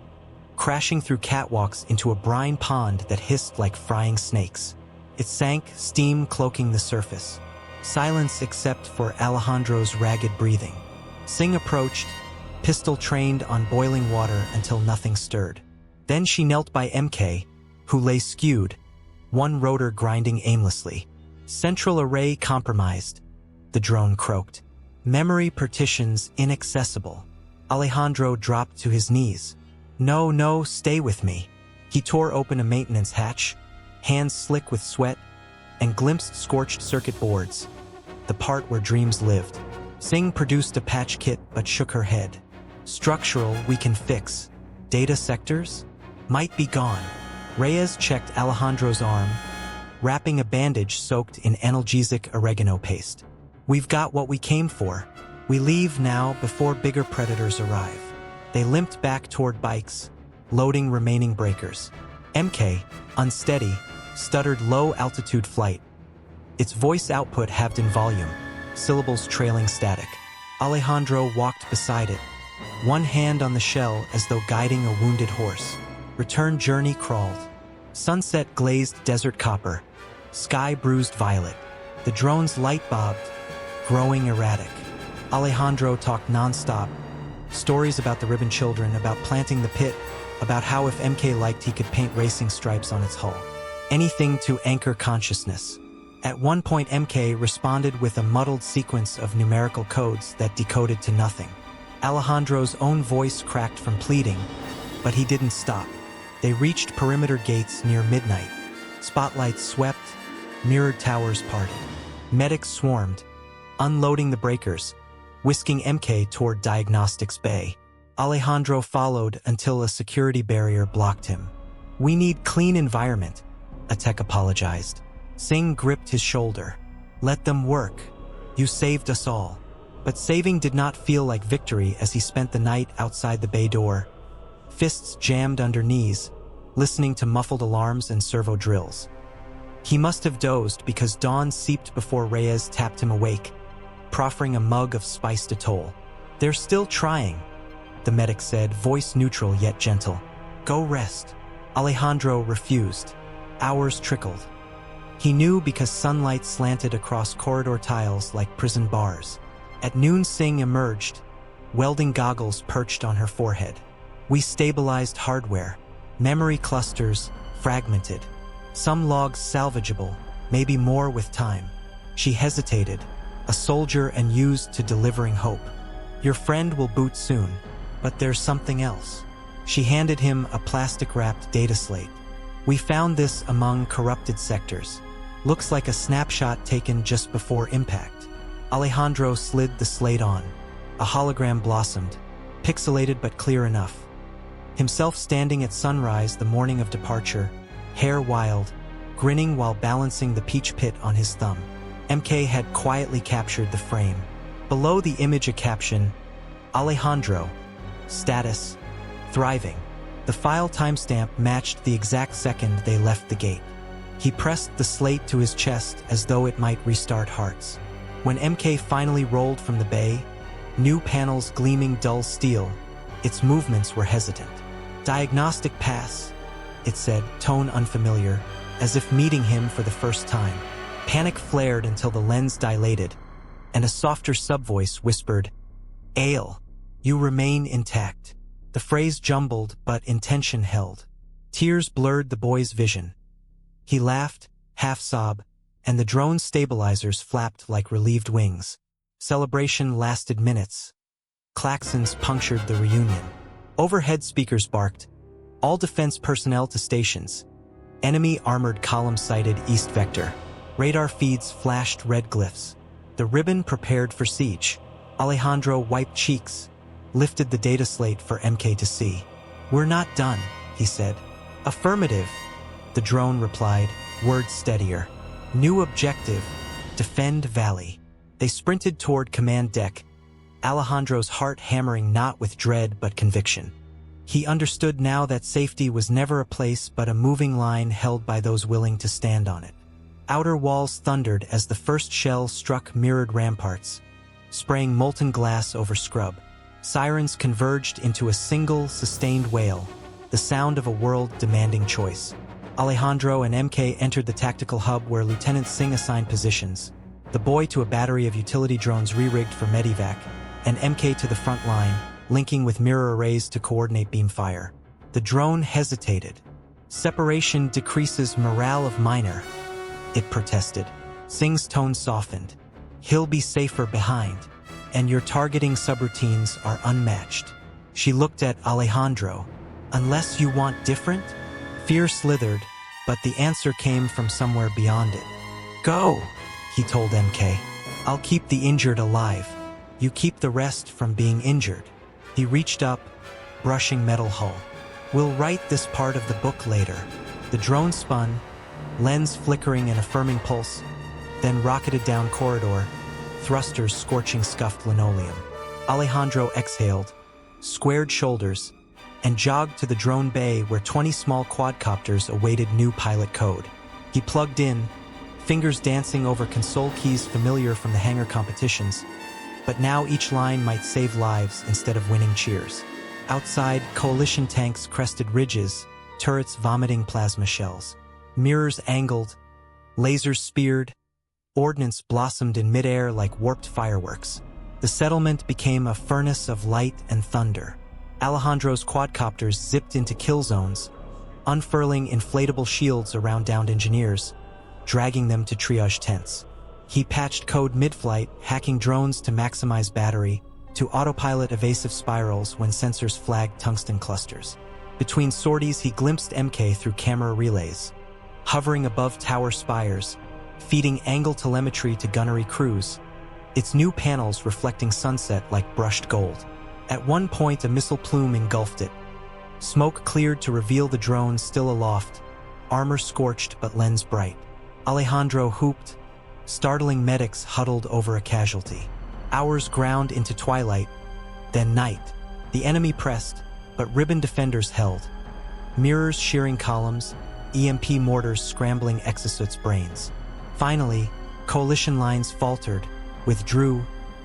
A: crashing through catwalks into a brine pond that hissed like frying snakes. It sank, steam cloaking the surface. Silence except for Alejandro's ragged breathing. Singh approached, pistol trained on boiling water until nothing stirred. Then she knelt by MK, who lay skewed, one rotor grinding aimlessly. Central array compromised. The drone croaked. Memory partitions inaccessible. Alejandro dropped to his knees. No, no, stay with me. He tore open a maintenance hatch, hands slick with sweat, and glimpsed scorched circuit boards, the part where dreams lived. Singh produced a patch kit but shook her head. Structural, we can fix. Data sectors? Might be gone. Reyes checked Alejandro's arm, wrapping a bandage soaked in analgesic oregano paste. We've got what we came for. We leave now before bigger predators arrive. They limped back toward bikes, loading remaining breakers. MK, unsteady, stuttered low-altitude flight. Its voice output halved in volume, syllables trailing static. Alejandro walked beside it, one hand on the shell as though guiding a wounded horse. Return journey crawled. Sunset glazed desert copper, sky bruised violet. The drone's light bobbed, growing erratic. Alejandro talked non-stop, stories about the ribbon children, about planting the pit, about how if MK liked he could paint racing stripes on its hull. Anything to anchor consciousness. At one point MK responded with a muddled sequence of numerical codes that decoded to nothing. Alejandro's own voice cracked from pleading, but he didn't stop. They reached perimeter gates near midnight. Spotlights swept, mirrored towers parted. Medics swarmed, unloading the breakers, whisking MK toward Diagnostics Bay. Alejandro followed until a security barrier blocked him. We need clean environment, a tech apologized. Singh gripped his shoulder. Let them work. You saved us all. But saving did not feel like victory as he spent the night outside the bay door, fists jammed under knees, listening to muffled alarms and servo drills. He must have dozed because dawn seeped before Reyes tapped him awake, proffering a mug of spiced atoll. They're still trying, the medic said, voice neutral yet gentle. Go rest. Alejandro refused. Hours trickled. He knew because sunlight slanted across corridor tiles like prison bars. At noon Singh emerged, welding goggles perched on her forehead. We stabilized hardware. Memory clusters, fragmented. Some logs salvageable, maybe more with time. She hesitated, a soldier and used to delivering hope. Your friend will boot soon, but there's something else. She handed him a plastic-wrapped data slate. We found this among corrupted sectors. Looks like a snapshot taken just before impact. Alejandro slid the slate on. A hologram blossomed, pixelated but clear enough. Himself standing at sunrise the morning of departure, hair wild, grinning while balancing the peach pit on his thumb. MK had quietly captured the frame. Below the image a caption, Alejandro, status, thriving. The file timestamp matched the exact second they left the gate. He pressed the slate to his chest as though it might restart hearts. When MK finally rolled from the bay, new panels gleaming dull steel, its movements were hesitant. "Diagnostic pass," it said, tone unfamiliar, as if meeting him for the first time. Panic flared until the lens dilated, and a softer sub-voice whispered, "Ale, you remain intact." The phrase jumbled, but intention held. Tears blurred the boy's vision. He laughed, half-sob, and the drone stabilizers flapped like relieved wings. Celebration lasted minutes. Klaxons punctured the reunion. Overhead speakers barked, "All defense personnel to stations." Enemy armored column sighted east vector. Radar feeds flashed red glyphs. The ribbon prepared for siege. Alejandro wiped cheeks, lifted the data slate for MK to see. "We're not done," he said. "Affirmative," the drone replied, words steadier. "New objective, defend Valley." They sprinted toward command deck, Alejandro's heart hammering not with dread but conviction. He understood now that safety was never a place but a moving line held by those willing to stand on it. Outer walls thundered as the first shell struck mirrored ramparts, spraying molten glass over scrub. Sirens converged into a single, sustained wail, the sound of a world demanding choice. Alejandro and MK entered the tactical hub where Lieutenant Singh assigned positions, the boy to a battery of utility drones re-rigged for medevac, and MK to the front line, linking with mirror arrays to coordinate beam fire. The drone hesitated. "Separation decreases morale of minor," it protested. Singh's tone softened. "He'll be safer behind, and your targeting subroutines are unmatched." She looked at Alejandro. "Unless you want different?" Fear slithered, but the answer came from somewhere beyond it. "Go," he told MK. "I'll keep the injured alive. You keep the rest from being injured." He reached up, brushing metal hull. "We'll write this part of the book later." The drone spun, lens flickering an affirming pulse, then rocketed down corridor, thrusters scorching scuffed linoleum. Alejandro exhaled, squared shoulders, and jogged to the drone bay where 20 small quadcopters awaited new pilot code. He plugged in, fingers dancing over console keys familiar from the hangar competitions, but now each line might save lives instead of winning cheers. Outside, coalition tanks crested ridges, turrets vomiting plasma shells. Mirrors angled, lasers speared, ordnance blossomed in midair like warped fireworks. The settlement became a furnace of light and thunder. Alejandro's quadcopters zipped into kill zones, unfurling inflatable shields around downed engineers, dragging them to triage tents. He patched code mid-flight, hacking drones to maximize battery, to autopilot evasive spirals when sensors flagged tungsten clusters. Between sorties, he glimpsed MK through camera relays, hovering above tower spires, feeding angle telemetry to gunnery crews, its new panels reflecting sunset like brushed gold. At one point, a missile plume engulfed it. Smoke cleared to reveal the drone still aloft, armor scorched but lens bright. Alejandro whooped, startling medics huddled over a casualty. Hours ground into twilight, then night. The enemy pressed, but ribbon defenders held. Mirrors shearing columns, EMP mortars scrambling exosuits' brains. Finally, coalition lines faltered, withdrew,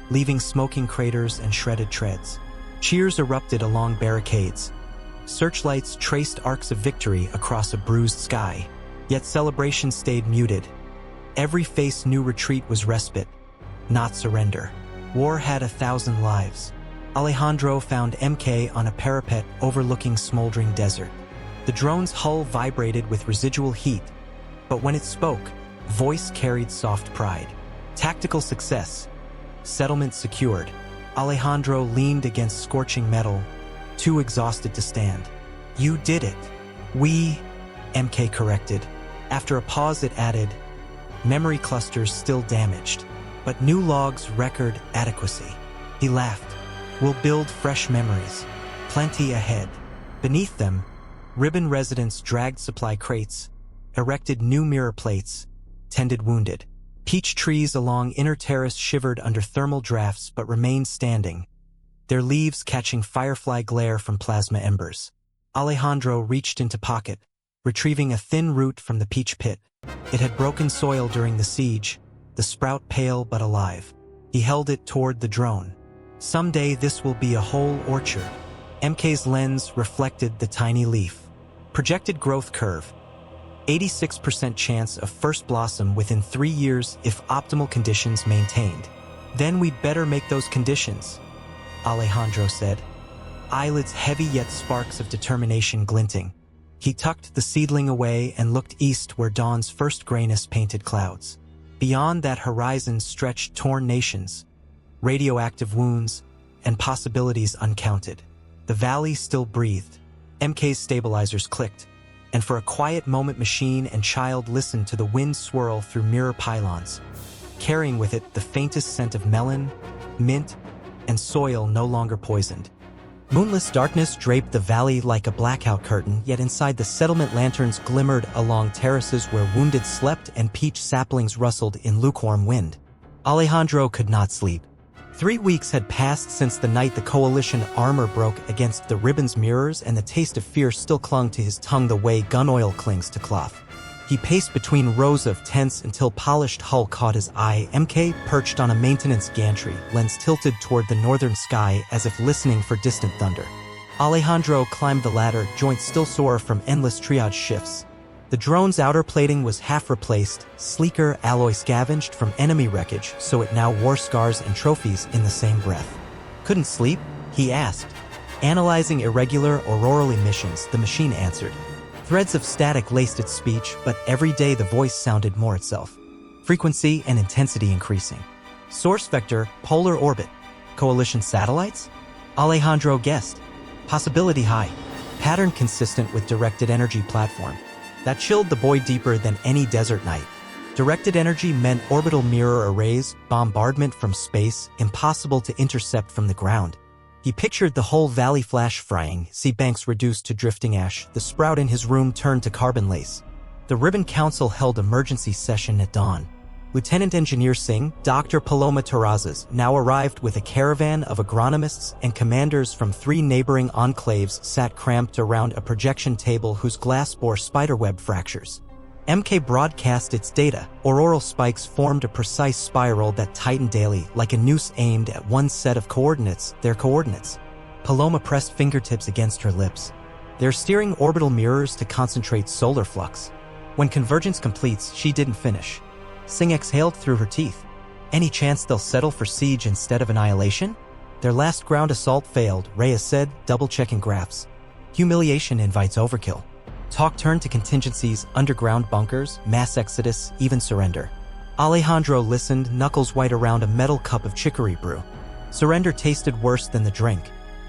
A: leaving smoking craters and shredded treads. Cheers erupted along barricades. Searchlights traced arcs of victory across a bruised sky. Yet celebration stayed muted. Every face knew retreat was respite, not surrender. War had 1,000 lives. Alejandro found MK on a parapet overlooking smoldering desert. The drone's hull vibrated with residual heat, but when it spoke, voice carried soft pride. Tactical success. Settlement secured. Alejandro leaned against scorching metal, too exhausted to stand. "You did it." "We," MK corrected. After a pause it added, "Memory clusters still damaged, but new logs record adequacy." He laughed. "We'll build fresh memories. Plenty ahead." Beneath them, ribbon residents dragged supply crates, erected new mirror plates, tended wounded. Peach trees along inner terrace shivered under thermal drafts but remained standing, their leaves catching firefly glare from plasma embers. Alejandro reached into pocket, retrieving a thin root from the peach pit. It had broken soil during the siege, the sprout pale but alive. He held it toward the drone. Someday this will be a whole orchard. MK's lens reflected the tiny leaf. Projected growth curve. 86% chance of first blossom within 3 years if optimal conditions maintained. Then we'd better make those conditions, Alejandro said, eyelids heavy yet sparks of determination glinting. He tucked the seedling away and looked east where dawn's first grayness painted clouds. Beyond that horizon stretched torn nations, radioactive wounds, and possibilities uncounted. The valley still breathed. MK's stabilizers clicked, and for a quiet moment machine and child listened to the wind swirl through mirror pylons, carrying with it the faintest scent of melon, mint, and soil no longer poisoned. Moonless darkness draped the valley like a blackout curtain, yet inside the settlement lanterns glimmered along terraces where wounded slept and peach saplings rustled in lukewarm wind. Alejandro could not sleep. 3 weeks had passed since the night the coalition armor broke against the ribbon's mirrors, and the taste of fear still clung to his tongue the way gun oil clings to cloth. He paced between rows of tents until polished hull caught his eye. MK perched on a maintenance gantry, lens tilted toward the northern sky as if listening for distant thunder. Alejandro climbed the ladder, joints still sore from endless triage shifts. The drone's outer plating was half replaced, sleeker alloy scavenged from enemy wreckage, so it now wore scars and trophies in the same breath. Couldn't sleep? He asked. Analyzing irregular auroral emissions, the machine answered. Threads of static laced its speech, but every day the voice sounded more itself. Frequency and intensity increasing. Source vector, polar orbit. Coalition satellites? Alejandro guessed. Possibility high. Pattern consistent with directed energy platform. That chilled the boy deeper than any desert night. Directed energy meant orbital mirror arrays, bombardment from space, impossible to intercept from the ground. He pictured the whole valley flash frying, sea banks reduced to drifting ash, the sprout in his room turned to carbon lace. The Ribbon Council held emergency session at dawn. Lieutenant Engineer Singh, Dr. Paloma Terrazas, now arrived with a caravan of agronomists and commanders from 3 neighboring enclaves sat cramped around a projection table whose glass bore spiderweb fractures. MK broadcast its data. Auroral spikes formed a precise spiral that tightened daily, like a noose aimed at one set of coordinates, their coordinates. Paloma pressed fingertips against her lips. They're steering orbital mirrors to concentrate solar flux. When convergence completes, she didn't finish. Singh exhaled through her teeth. Any chance they'll settle for siege instead of annihilation? Their last ground assault failed, Reyes said, double-checking graphs. Humiliation invites overkill. Talk turned to contingencies, underground bunkers, mass exodus, even surrender. Alejandro listened, knuckles white around a metal cup of chicory brew. Surrender tasted worse than the drink.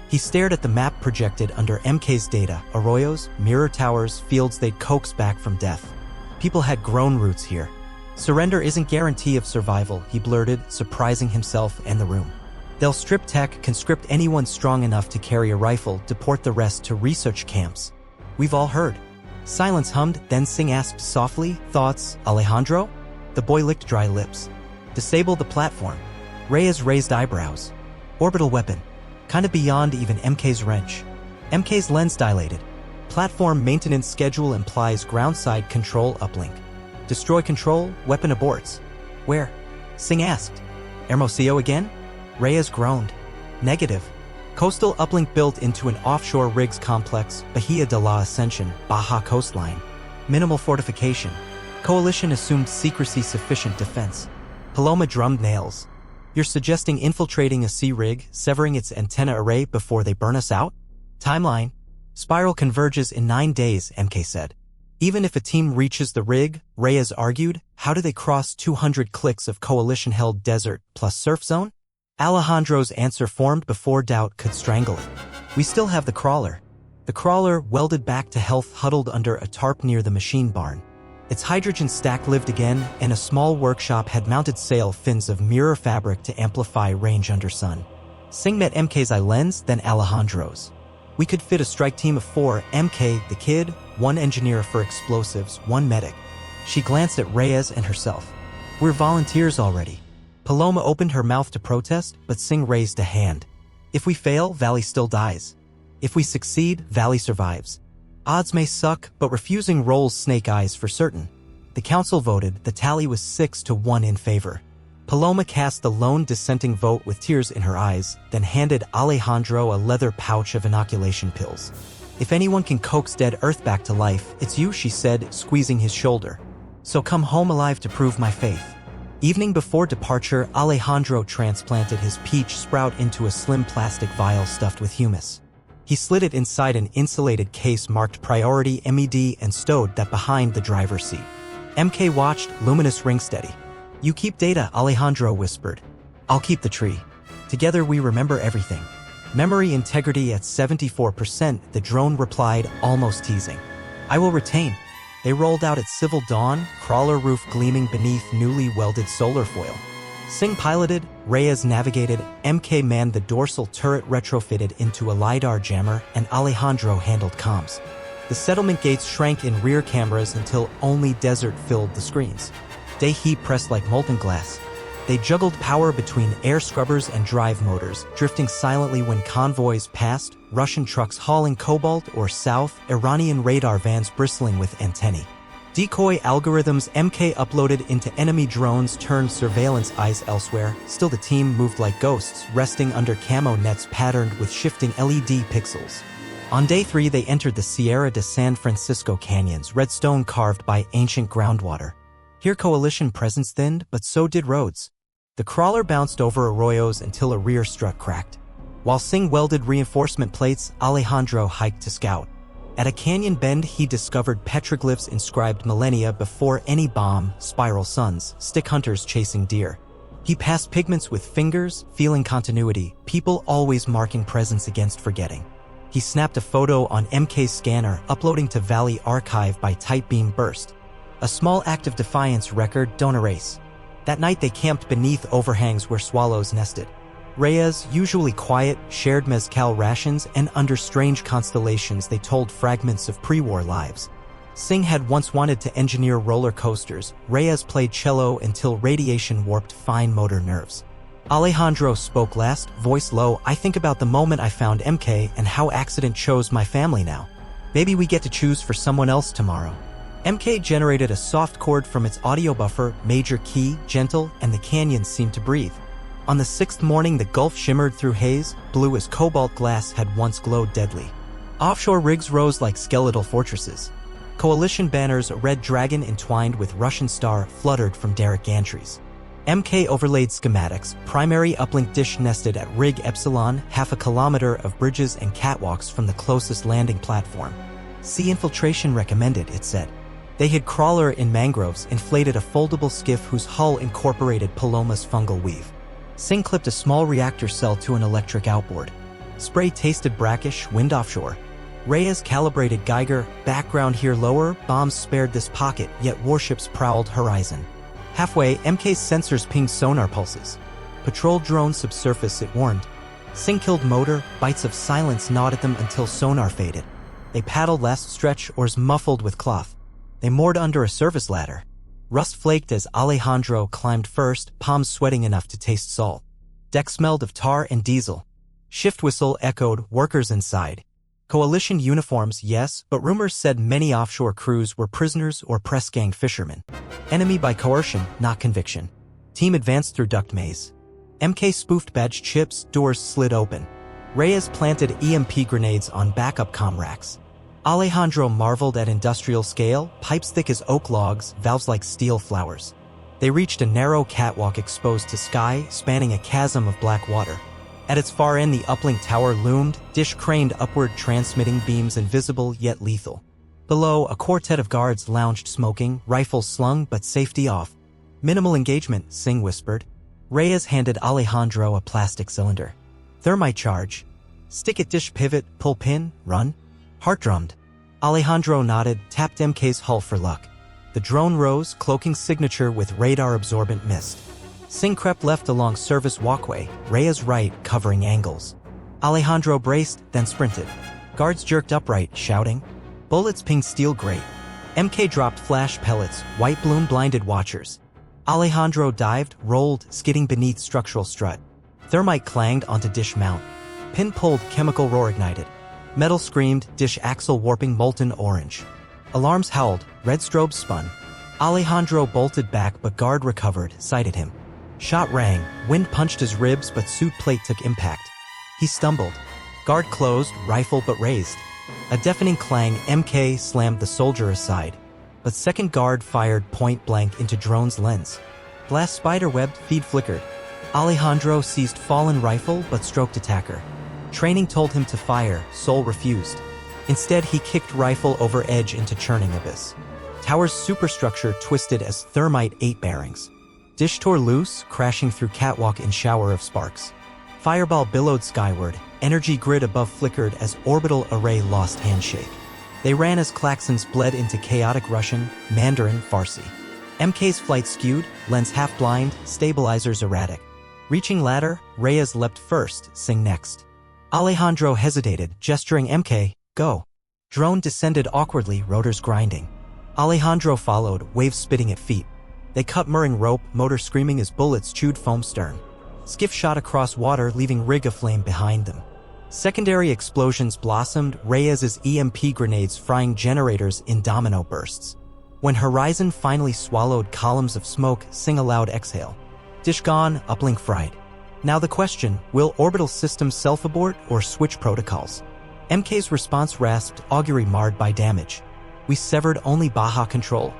A: He stared at the map projected under MK's data, arroyos, mirror towers, fields they'd coaxed back from death. People had grown roots here. Surrender isn't guarantee of survival, he blurted, surprising himself and the room. They'll strip tech, conscript anyone strong enough to carry a rifle, deport the rest to research camps. We've all heard. Silence hummed, then Singh asked softly, thoughts, Alejandro? The boy licked dry lips. Disable the platform. Reyes raised eyebrows. Orbital weapon. Kind of beyond even MK's wrench. MK's lens dilated. Platform maintenance schedule implies groundside control uplink. Destroy control, weapon aborts. Where? Singh asked. Hermosillo again? Reyes groaned. Negative. Coastal uplink built into an offshore rigs complex, Bahia de la Ascension, Baja coastline. Minimal fortification. Coalition assumed secrecy sufficient defense. Paloma drummed nails. You're suggesting infiltrating a sea rig, severing its antenna array before they burn us out? Timeline. Spiral converges in 9 days, MK said. Even if a team reaches the rig, Reyes argued, how do they cross 200 clicks of coalition-held desert plus surf zone? Alejandro's answer formed before doubt could strangle it. We still have the crawler. The crawler, welded back to health, huddled under a tarp near the machine barn. Its hydrogen stack lived again, and a small workshop had mounted sail fins of mirror fabric to amplify range under sun. Singh met MK's eye lens, then Alejandro's. We could fit a strike team of 4, MK, the kid, 1 engineer for explosives, 1 medic. She glanced at Reyes and herself. We're volunteers already. Paloma opened her mouth to protest, but Singh raised a hand. If we fail, Valley still dies. If we succeed, Valley survives. Odds may suck, but refusing rolls snake eyes for certain. The council voted, the tally was 6-1 in favor. Paloma cast the lone dissenting vote with tears in her eyes, then handed Alejandro a leather pouch of inoculation pills. "If anyone can coax dead Earth back to life, it's you," she said, squeezing his shoulder. "So come home alive to prove my faith." Evening before departure, Alejandro transplanted his peach sprout into a slim plastic vial stuffed with humus. He slid it inside an insulated case marked Priority MED and stowed that behind the driver's seat. MK watched, luminous ring steady. "You keep data," Alejandro whispered. "I'll keep the tree. Together we remember everything." "Memory integrity at 74%, the drone replied, almost teasing. "I will retain." They rolled out at civil dawn, crawler roof gleaming beneath newly welded solar foil. Singh piloted, Reyes navigated, MK manned the dorsal turret retrofitted into a LiDAR jammer, and Alejandro handled comms. The settlement gates shrank in rear cameras until only desert filled the screens. Day heat pressed like molten glass. They juggled power between air scrubbers and drive motors, drifting silently when convoys passed, Russian trucks hauling cobalt or south, Iranian radar vans bristling with antennae. Decoy algorithms MK uploaded into enemy drones turned surveillance eyes elsewhere. Still the team moved like ghosts, resting under camo nets patterned with shifting LED pixels. On day 3 they entered the Sierra de San Francisco canyons, red stone carved by ancient groundwater. Here coalition presence thinned, but so did roads. The crawler bounced over arroyos until a rear strut cracked. While Singh welded reinforcement plates, Alejandro hiked to scout. At a canyon bend he discovered petroglyphs inscribed millennia before any bomb, spiral suns, stick hunters chasing deer. He passed pigments with fingers, feeling continuity, people always marking presence against forgetting. He snapped a photo on MK's scanner, uploading to Valley Archive by tight beam burst. A small act of defiance record, don't erase. That night they camped beneath overhangs where swallows nested. Reyes, usually quiet, shared mezcal rations, and under strange constellations they told fragments of pre-war lives. Singh had once wanted to engineer roller coasters. Reyes played cello until radiation warped fine motor nerves. Alejandro spoke last, voice low. "I think about the moment I found MK and how accident chose my family now. Maybe we get to choose for someone else tomorrow." MK generated a soft chord from its audio buffer, major key, gentle, and the canyon seemed to breathe. On the 6th morning the Gulf shimmered through haze, blue as cobalt glass had once glowed deadly. Offshore rigs rose like skeletal fortresses. Coalition banners, a red dragon entwined with Russian star, fluttered from derrick gantries. MK overlaid schematics, primary uplink dish nested at rig Epsilon, half a kilometer of bridges and catwalks from the closest landing platform. "Sea infiltration recommended," it said. They hid crawler in mangroves, inflated a foldable skiff whose hull incorporated Paloma's fungal weave. Singh clipped a small reactor cell to an electric outboard. Spray tasted brackish, wind offshore. Reyes calibrated Geiger, background here lower, bombs spared this pocket, yet warships prowled horizon. Halfway, MK's sensors pinged sonar pulses. Patrol drone subsurface, it warned. Singh killed motor, bites of silence gnawed at them until sonar faded. They paddled last stretch, oars muffled with cloth. They moored under a service ladder. Rust flaked as Alejandro climbed first, palms sweating enough to taste salt. Deck smelled of tar and diesel. Shift whistle echoed, workers inside. Coalition uniforms, yes, but rumors said many offshore crews were prisoners or press gang fishermen. Enemy by coercion, not conviction. Team advanced through duct maze. MK spoofed badge chips, doors slid open. Reyes planted EMP grenades on backup comm racks. Alejandro marveled at industrial scale, pipes thick as oak logs, valves like steel flowers. They reached a narrow catwalk exposed to sky, spanning a chasm of black water. At its far end the uplink tower loomed, dish craned upward transmitting beams invisible yet lethal. Below, a quartet of guards lounged smoking, rifles slung but safety off. "Minimal engagement," Singh whispered. Reyes handed Alejandro a plastic cylinder. "Thermite charge. Stick it dish pivot, pull pin, run." Heart drummed. Alejandro nodded, tapped MK's hull for luck. The drone rose, cloaking signature with radar-absorbent mist. Singh crept left along service walkway, Reyes right, covering angles. Alejandro braced, then sprinted. Guards jerked upright, shouting. Bullets pinged steel grate. MK dropped flash pellets, white bloom blinded watchers. Alejandro dived, rolled, skidding beneath structural strut. Thermite clanged onto dish mount. Pin pulled, chemical roar ignited. Metal screamed, dish axle warping molten orange. Alarms howled, red strobes spun. Alejandro bolted back, but guard recovered, sighted him. Shot rang, wind punched his ribs, but suit plate took impact. He stumbled. Guard closed, rifle but raised. A deafening clang, MK slammed the soldier aside. But second guard fired point blank into drone's lens. Blast spider-webbed, feed flickered. Alejandro seized fallen rifle but stroked attacker. Training told him to fire, soul refused. Instead, he kicked rifle over edge into churning abyss. Tower's superstructure twisted as thermite ate bearings. Dish tore loose, crashing through catwalk in shower of sparks. Fireball billowed skyward, energy grid above flickered as orbital array lost handshake. They ran as klaxons bled into chaotic Russian, Mandarin, Farsi. MK's flight skewed, lens half-blind, stabilizers erratic. Reaching ladder, Reyes leapt first, Singh next. Alejandro hesitated, gesturing MK, go. Drone descended awkwardly, rotors grinding. Alejandro followed, waves spitting at feet. They cut mooring rope, motor screaming as bullets chewed foam stern. Skiff shot across water, leaving rig aflame behind them. Secondary explosions blossomed, Reyes's EMP grenades frying generators in domino bursts. When horizon finally swallowed columns of smoke, Singh a loud exhale. Dish gone, uplink fried. Now the question, will orbital systems self-abort or switch protocols? MK's response rasped, augury marred by damage. We severed only Baja control.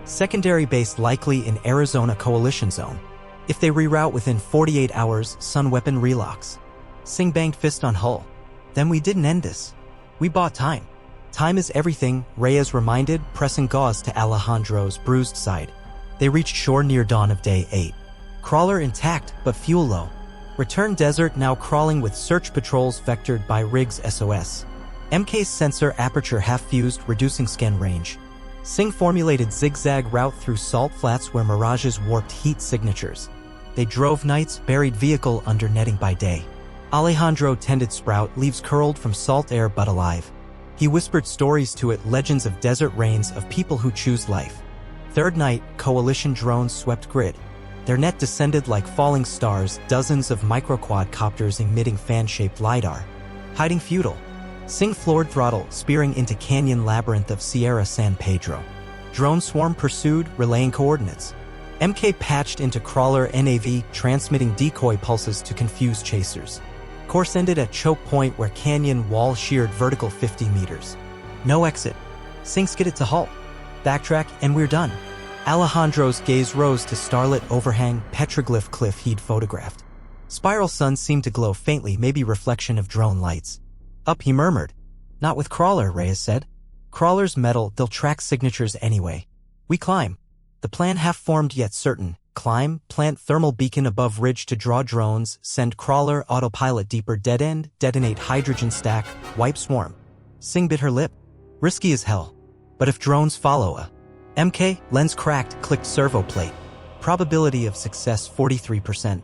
A: Secondary base likely in Arizona coalition zone. If they reroute within 48 hours, Sun weapon relocks. Singh banged fist on hull. Then we didn't end this. We bought time. Time is everything, Reyes reminded, pressing gauze to Alejandro's bruised side. They reached shore near dawn of day 8. Crawler intact, but fuel low. Return desert now crawling with search patrols vectored by rigs SOS. MK's sensor aperture half-fused, reducing scan range. Singh formulated zigzag route through salt flats where mirages warped heat signatures. They drove nights, buried vehicle under netting by day. Alejandro tended sprout, leaves curled from salt air but alive. He whispered stories to it, legends of desert rains, of people who choose life. Third night, coalition drones swept grid. Their net descended like falling stars, dozens of microquadcopters emitting fan-shaped LiDAR. Hiding futile. Singh floored throttle, spearing into canyon labyrinth of Sierra San Pedro. Drone swarm pursued, relaying coordinates. MK patched into crawler NAV, transmitting decoy pulses to confuse chasers. Course ended at choke point where canyon wall sheared vertical 50 meters. No exit. Singh skidded to halt. Backtrack and we're done. Alejandro's gaze rose to starlit overhang, petroglyph cliff he'd photographed. Spiral sun seemed to glow faintly, maybe reflection of drone lights. Up, he murmured. Not with crawler, Reyes said. Crawler's metal, they'll track signatures anyway. We climb. The plan half-formed yet certain. Climb, plant thermal beacon above ridge to draw drones, send crawler autopilot deeper dead end, detonate hydrogen stack, wipe swarm. Singh bit her lip. Risky as hell. But if drones follow a MK, lens cracked, clicked servo plate. Probability of success 43%.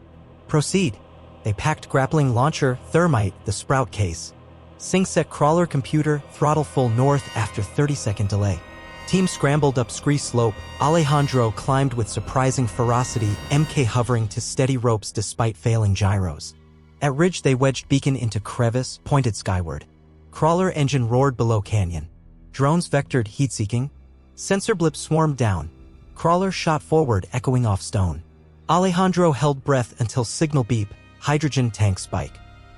A: Proceed. They packed grappling launcher, thermite, the sprout case. Singh set crawler computer, throttle full north after 30-second delay. Team scrambled up scree slope. Alejandro climbed with surprising ferocity, MK hovering to steady ropes despite failing gyros. At ridge they wedged beacon into crevice, pointed skyward. Crawler engine roared below canyon. Drones vectored heat-seeking. Sensor blip swarmed down. Crawler shot forward, echoing off stone. Alejandro held breath until signal beep, hydrogen tank spike.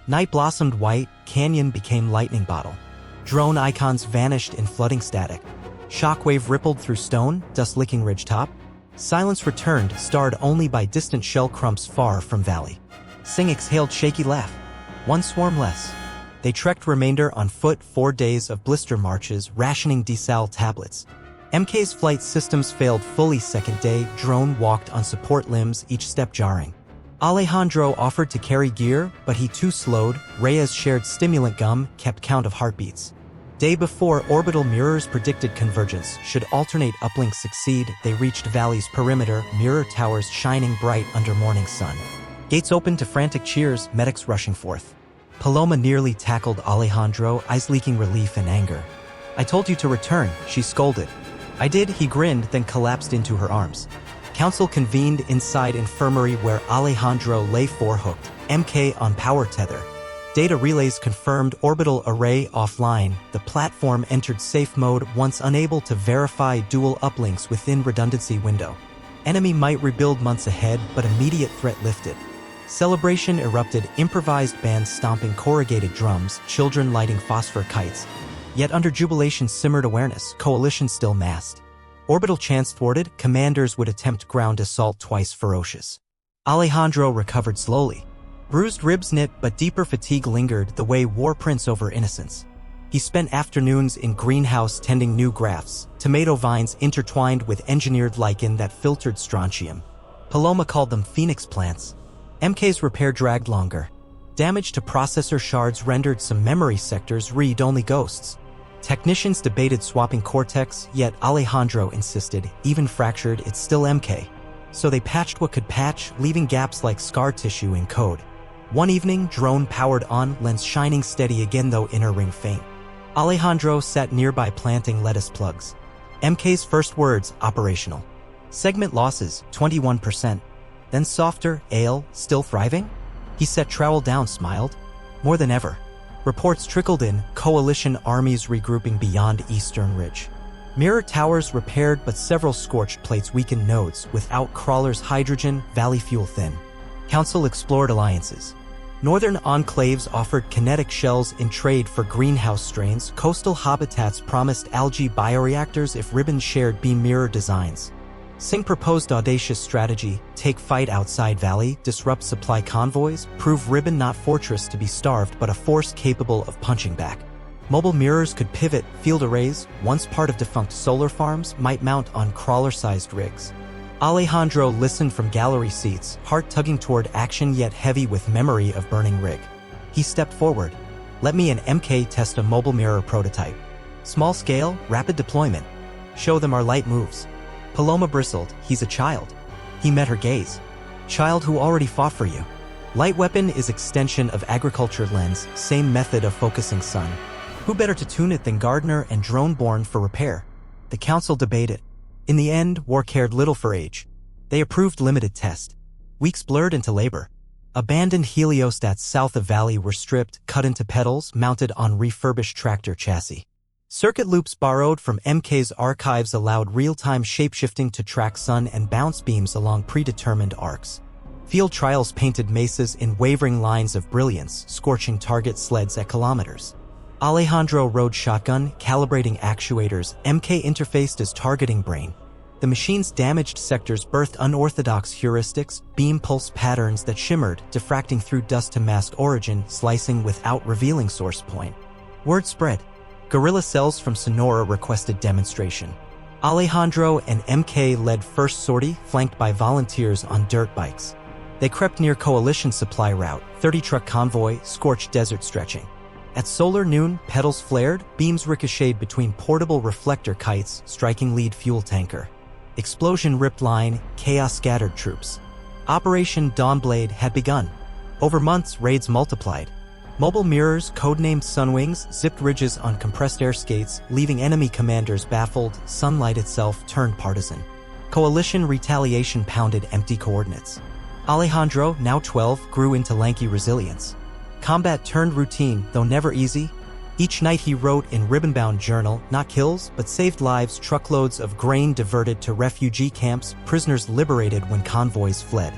A: Night blossomed white, canyon became lightning bottle. Drone icons vanished in flooding static. Shockwave rippled through stone, dust-licking ridgetop. Silence returned, starred only by distant shell crumps far from valley. Singh exhaled shaky laugh. One swarm less. They trekked remainder on foot, 4 days of blister marches, rationing desal tablets. MK's flight systems failed fully second day, drone walked on support limbs, each step jarring. Alejandro offered to carry gear, but he too slowed. Reyes shared stimulant gum, kept count of heartbeats. Day before, orbital mirrors predicted convergence. Should alternate uplinks succeed, they reached valley's perimeter, mirror towers shining bright under morning sun. Gates opened to frantic cheers, medics rushing forth. Paloma nearly tackled Alejandro, eyes leaking relief and anger. I told you to return, she scolded. I did, he grinned, then collapsed into her arms. Council convened inside infirmary where Alejandro lay forehooked, MK on power tether. Data relays confirmed orbital array offline. The platform entered safe mode once unable to verify dual uplinks within redundancy window. Enemy might rebuild months ahead, but immediate threat lifted. Celebration erupted, improvised bands stomping corrugated drums, children lighting phosphor kites. Yet under jubilation simmered awareness, coalition still massed. Orbital chance thwarted, commanders would attempt ground assault twice ferocious. Alejandro recovered slowly. Bruised ribs knit, but deeper fatigue lingered, the way war prints over innocence. He spent afternoons in greenhouse tending new grafts, tomato vines intertwined with engineered lichen that filtered strontium. Paloma called them phoenix plants. MK's repair dragged longer. Damage to processor shards rendered some memory sectors read-only ghosts. Technicians debated swapping Cortex, yet Alejandro insisted, even fractured, it's still MK. So they patched what could patch, leaving gaps like scar tissue in code. One evening, drone powered on, lens shining steady again though inner ring faint. Alejandro sat nearby planting lettuce plugs. MK's first words, operational. Segment losses, 21%. Then softer, ale, still thriving? He set trowel down, smiled. More than ever. Reports trickled in, coalition armies regrouping beyond Eastern Ridge. Mirror towers repaired, but several scorched plates weakened nodes, without crawlers hydrogen, valley fuel thin. Council explored alliances. Northern enclaves offered kinetic shells in trade for greenhouse strains. Coastal habitats promised algae bioreactors if ribbons shared beam mirror designs. Singh proposed audacious strategy, take fight outside valley, disrupt supply convoys, prove ribbon not fortress to be starved but a force capable of punching back. Mobile mirrors could pivot, field arrays, once part of defunct solar farms, might mount on crawler-sized rigs. Alejandro listened from gallery seats, heart tugging toward action yet heavy with memory of burning rig. He stepped forward. Let me and MK test a mobile mirror prototype. Small scale, rapid deployment. Show them our light moves. Paloma bristled. He's a child. He met her gaze. Child who already fought for you. Light weapon is extension of agriculture lens, same method of focusing sun. Who better to tune it than gardener and drone-born for repair? The council debated. In the end, war cared little for age. They approved limited test. Weeks blurred into labor. Abandoned heliostats south of valley were stripped, cut into pedals, mounted on refurbished tractor chassis. Circuit loops borrowed from MK's archives allowed real-time shapeshifting to track sun and bounce beams along predetermined arcs. Field trials painted mesas in wavering lines of brilliance, scorching target sleds at kilometers. Alejandro rode shotgun, calibrating actuators. MK interfaced as targeting brain. The machine's damaged sectors birthed unorthodox heuristics, beam pulse patterns that shimmered, diffracting through dust to mask origin, slicing without revealing source point. Word spread. Guerrilla cells from Sonora requested demonstration. Alejandro and MK led first sortie, flanked by volunteers on dirt bikes. They crept near coalition supply route, 30-truck convoy, scorched desert stretching. At solar noon, petals flared, beams ricocheted between portable reflector kites, striking lead fuel tanker. Explosion ripped line, chaos scattered troops. Operation Dawnblade had begun. Over months, raids multiplied. Mobile mirrors, codenamed Sunwings, zipped ridges on compressed air skates, leaving enemy commanders baffled. Sunlight itself turned partisan. Coalition retaliation pounded empty coordinates. Alejandro, now 12, grew into lanky resilience. Combat turned routine, though never easy. Each night he wrote in ribbon-bound journal, not kills, but saved lives, truckloads of grain diverted to refugee camps, prisoners liberated when convoys fled.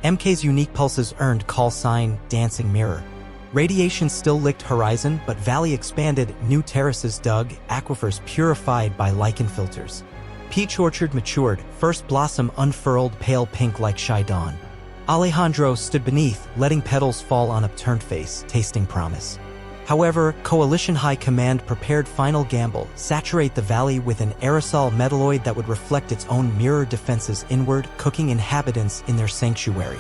A: MK's unique pulses earned call sign, Dancing Mirror. Radiation still licked horizon, but valley expanded, new terraces dug, aquifers purified by lichen filters. Peach orchard matured, first blossom unfurled pale pink like shy dawn. Alejandro stood beneath, letting petals fall on upturned face, tasting promise. However, Coalition High Command prepared final gamble, saturate the valley with an aerosol metalloid that would reflect its own mirror defenses inward, cooking inhabitants in their sanctuary.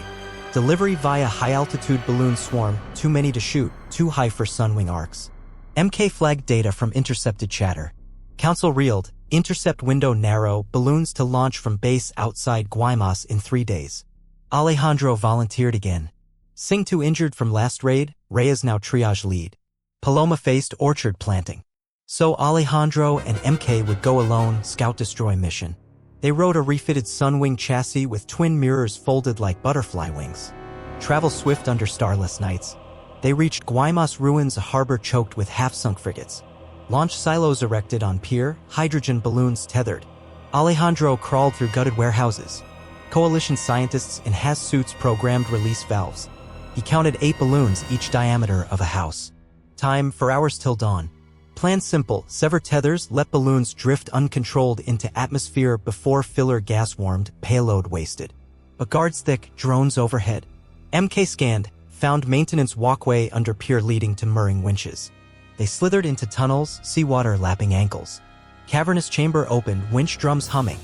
A: Delivery via high-altitude balloon swarm, too many to shoot, too high for Sunwing arcs. MK flagged data from intercepted chatter. Council reeled, intercept window narrow, balloons to launch from base outside Guaymas in 3 days. Alejandro volunteered again. Singh 2 injured from last raid, Reyes now triage lead. Paloma faced orchard planting. So Alejandro and MK would go alone, scout-destroy mission. They rode a refitted Sunwing chassis with twin mirrors folded like butterfly wings. Travel swift under starless nights. They reached Guaymas ruins, a harbor choked with half-sunk frigates. Launch silos erected on pier, hydrogen balloons tethered. Alejandro crawled through gutted warehouses. Coalition scientists in HAZ suits programmed release valves. He counted 8 balloons, each diameter of a house. Time, 4 hours till dawn. Plan simple: sever tethers, let balloons drift uncontrolled into atmosphere before filler gas warmed, payload wasted. But guards thick, drones overhead. MK scanned, found maintenance walkway under pier leading to mooring winches. They slithered into tunnels, seawater lapping ankles. Cavernous chamber opened, winch drums humming.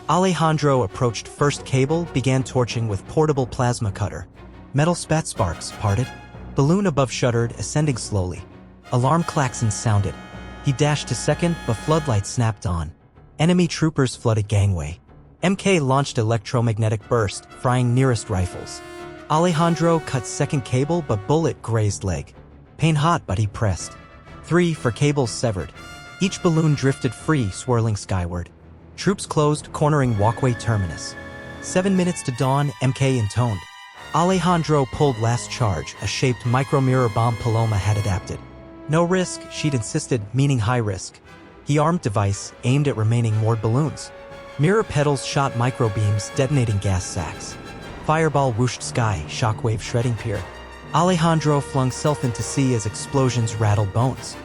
A: Alejandro approached first cable, began torching with portable plasma cutter. Metal spat sparks parted. Balloon above shuddered, ascending slowly. Alarm klaxons sounded. He dashed to second, but floodlights snapped on. Enemy troopers flooded gangway. MK launched electromagnetic burst, frying nearest rifles. Alejandro cut second cable, but bullet grazed leg. Pain hot, but he pressed. 3 for cables severed. Each balloon drifted free, swirling skyward. Troops closed, cornering walkway terminus. 7 minutes to dawn, MK intoned. Alejandro pulled last charge, a shaped micro-mirror bomb Paloma had adapted. No risk, she'd insisted, meaning high risk. He armed device, aimed at remaining moored balloons. Mirror petals shot microbeams, detonating gas sacks. Fireball whooshed sky, shockwave shredding pier. Alejandro flung self into sea as explosions rattled bones.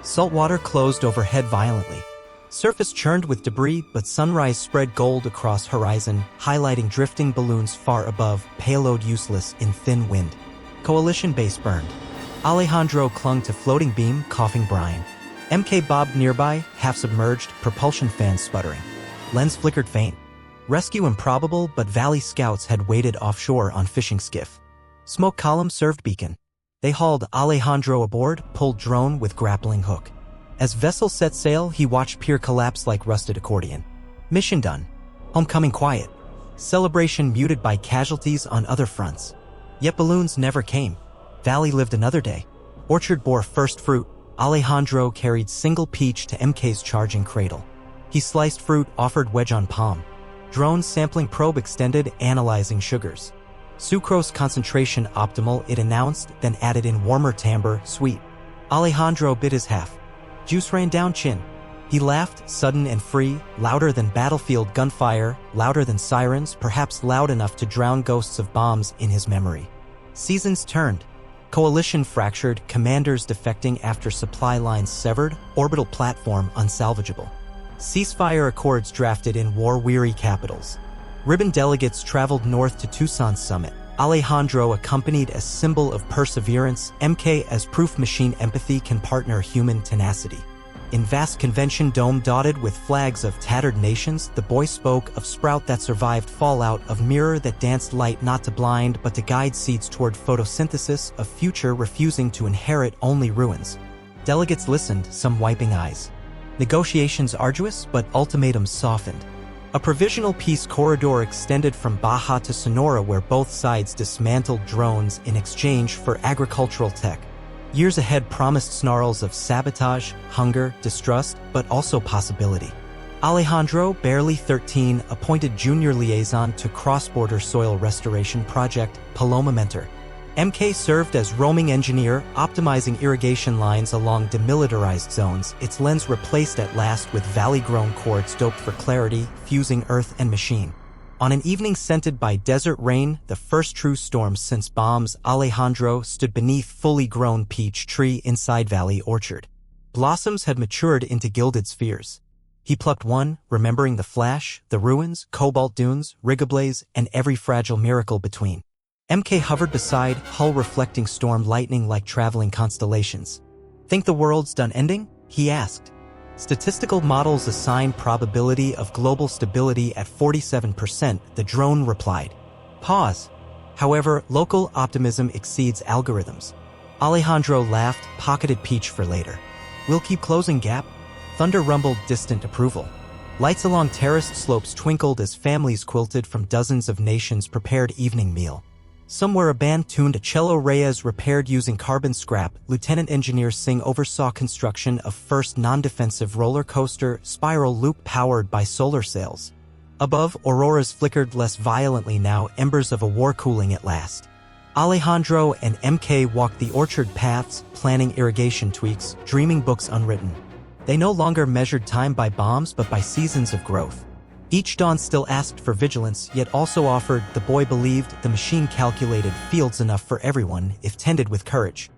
A: Saltwater closed overhead violently. Surface churned with debris, but sunrise spread gold across horizon, highlighting drifting balloons far above, payload useless in thin wind. Coalition base burned. Alejandro clung to floating beam, coughing brine. MK bobbed nearby, half-submerged, propulsion fans sputtering. Lens flickered faint. Rescue improbable, but Valley scouts had waited offshore on fishing skiff. Smoke column served beacon. They hauled Alejandro aboard, pulled drone with grappling hook. As vessel set sail, he watched pier collapse like rusted accordion. Mission done. Homecoming quiet. Celebration muted by casualties on other fronts. Yet balloons never came. Valley lived another day. Orchard bore first fruit. Alejandro carried single peach to MK's charging cradle. He sliced fruit, offered wedge on palm. Drone sampling probe extended, analyzing sugars. Sucrose concentration optimal, it announced, then added in warmer timbre, sweet. Alejandro bit his half. Juice ran down chin. He laughed, sudden and free, louder than battlefield gunfire, louder than sirens, perhaps loud enough to drown ghosts of bombs in his memory. Seasons turned. Coalition fractured, commanders defecting after supply lines severed, orbital platform unsalvageable. Ceasefire accords drafted in war-weary capitals. Ribbon delegates traveled north to Tucson's summit. Alejandro accompanied as symbol of perseverance, MK as proof machine empathy can partner human tenacity. In vast convention dome dotted with flags of tattered nations, the boy spoke of sprout that survived fallout, of mirror that danced light not to blind but to guide seeds toward photosynthesis, of future refusing to inherit only ruins. Delegates listened, some wiping eyes. Negotiations arduous, but ultimatums softened. A provisional peace corridor extended from Baja to Sonora where both sides dismantled drones in exchange for agricultural tech. Years ahead promised snarls of sabotage, hunger, distrust, but also possibility. Alejandro, barely 13, appointed junior liaison to cross-border soil restoration project, Paloma Mentor. MK served as roaming engineer, optimizing irrigation lines along demilitarized zones, its lens replaced at last with valley-grown quartz doped for clarity, fusing earth and machine. On an evening scented by desert rain, the first true storm since bombs, Alejandro stood beneath fully grown peach tree inside Valley Orchard. Blossoms had matured into gilded spheres. He plucked one, remembering the flash, the ruins, cobalt dunes, rig ablaze, and every fragile miracle between. MK hovered beside, hull reflecting storm lightning like traveling constellations. Think the world's done ending? He asked. Statistical models assign probability of global stability at 47%, the drone replied. Pause. However, local optimism exceeds algorithms. Alejandro laughed, pocketed peach for later. We'll keep closing gap. Thunder rumbled distant approval. Lights along terraced slopes twinkled as families quilted from dozens of nations prepared evening meal. Somewhere a band tuned a cello Reyes repaired using carbon scrap. Lieutenant engineer Singh oversaw construction of first non-defensive roller coaster, spiral loop powered by solar sails. Above, auroras flickered less violently now, embers of a war cooling at last. Alejandro and MK walked the orchard paths, planning irrigation tweaks, dreaming books unwritten. They no longer measured time by bombs but by seasons of growth. Each dawn still asked for vigilance, yet also offered, the boy believed, the machine calculated, fields enough for everyone if tended with courage.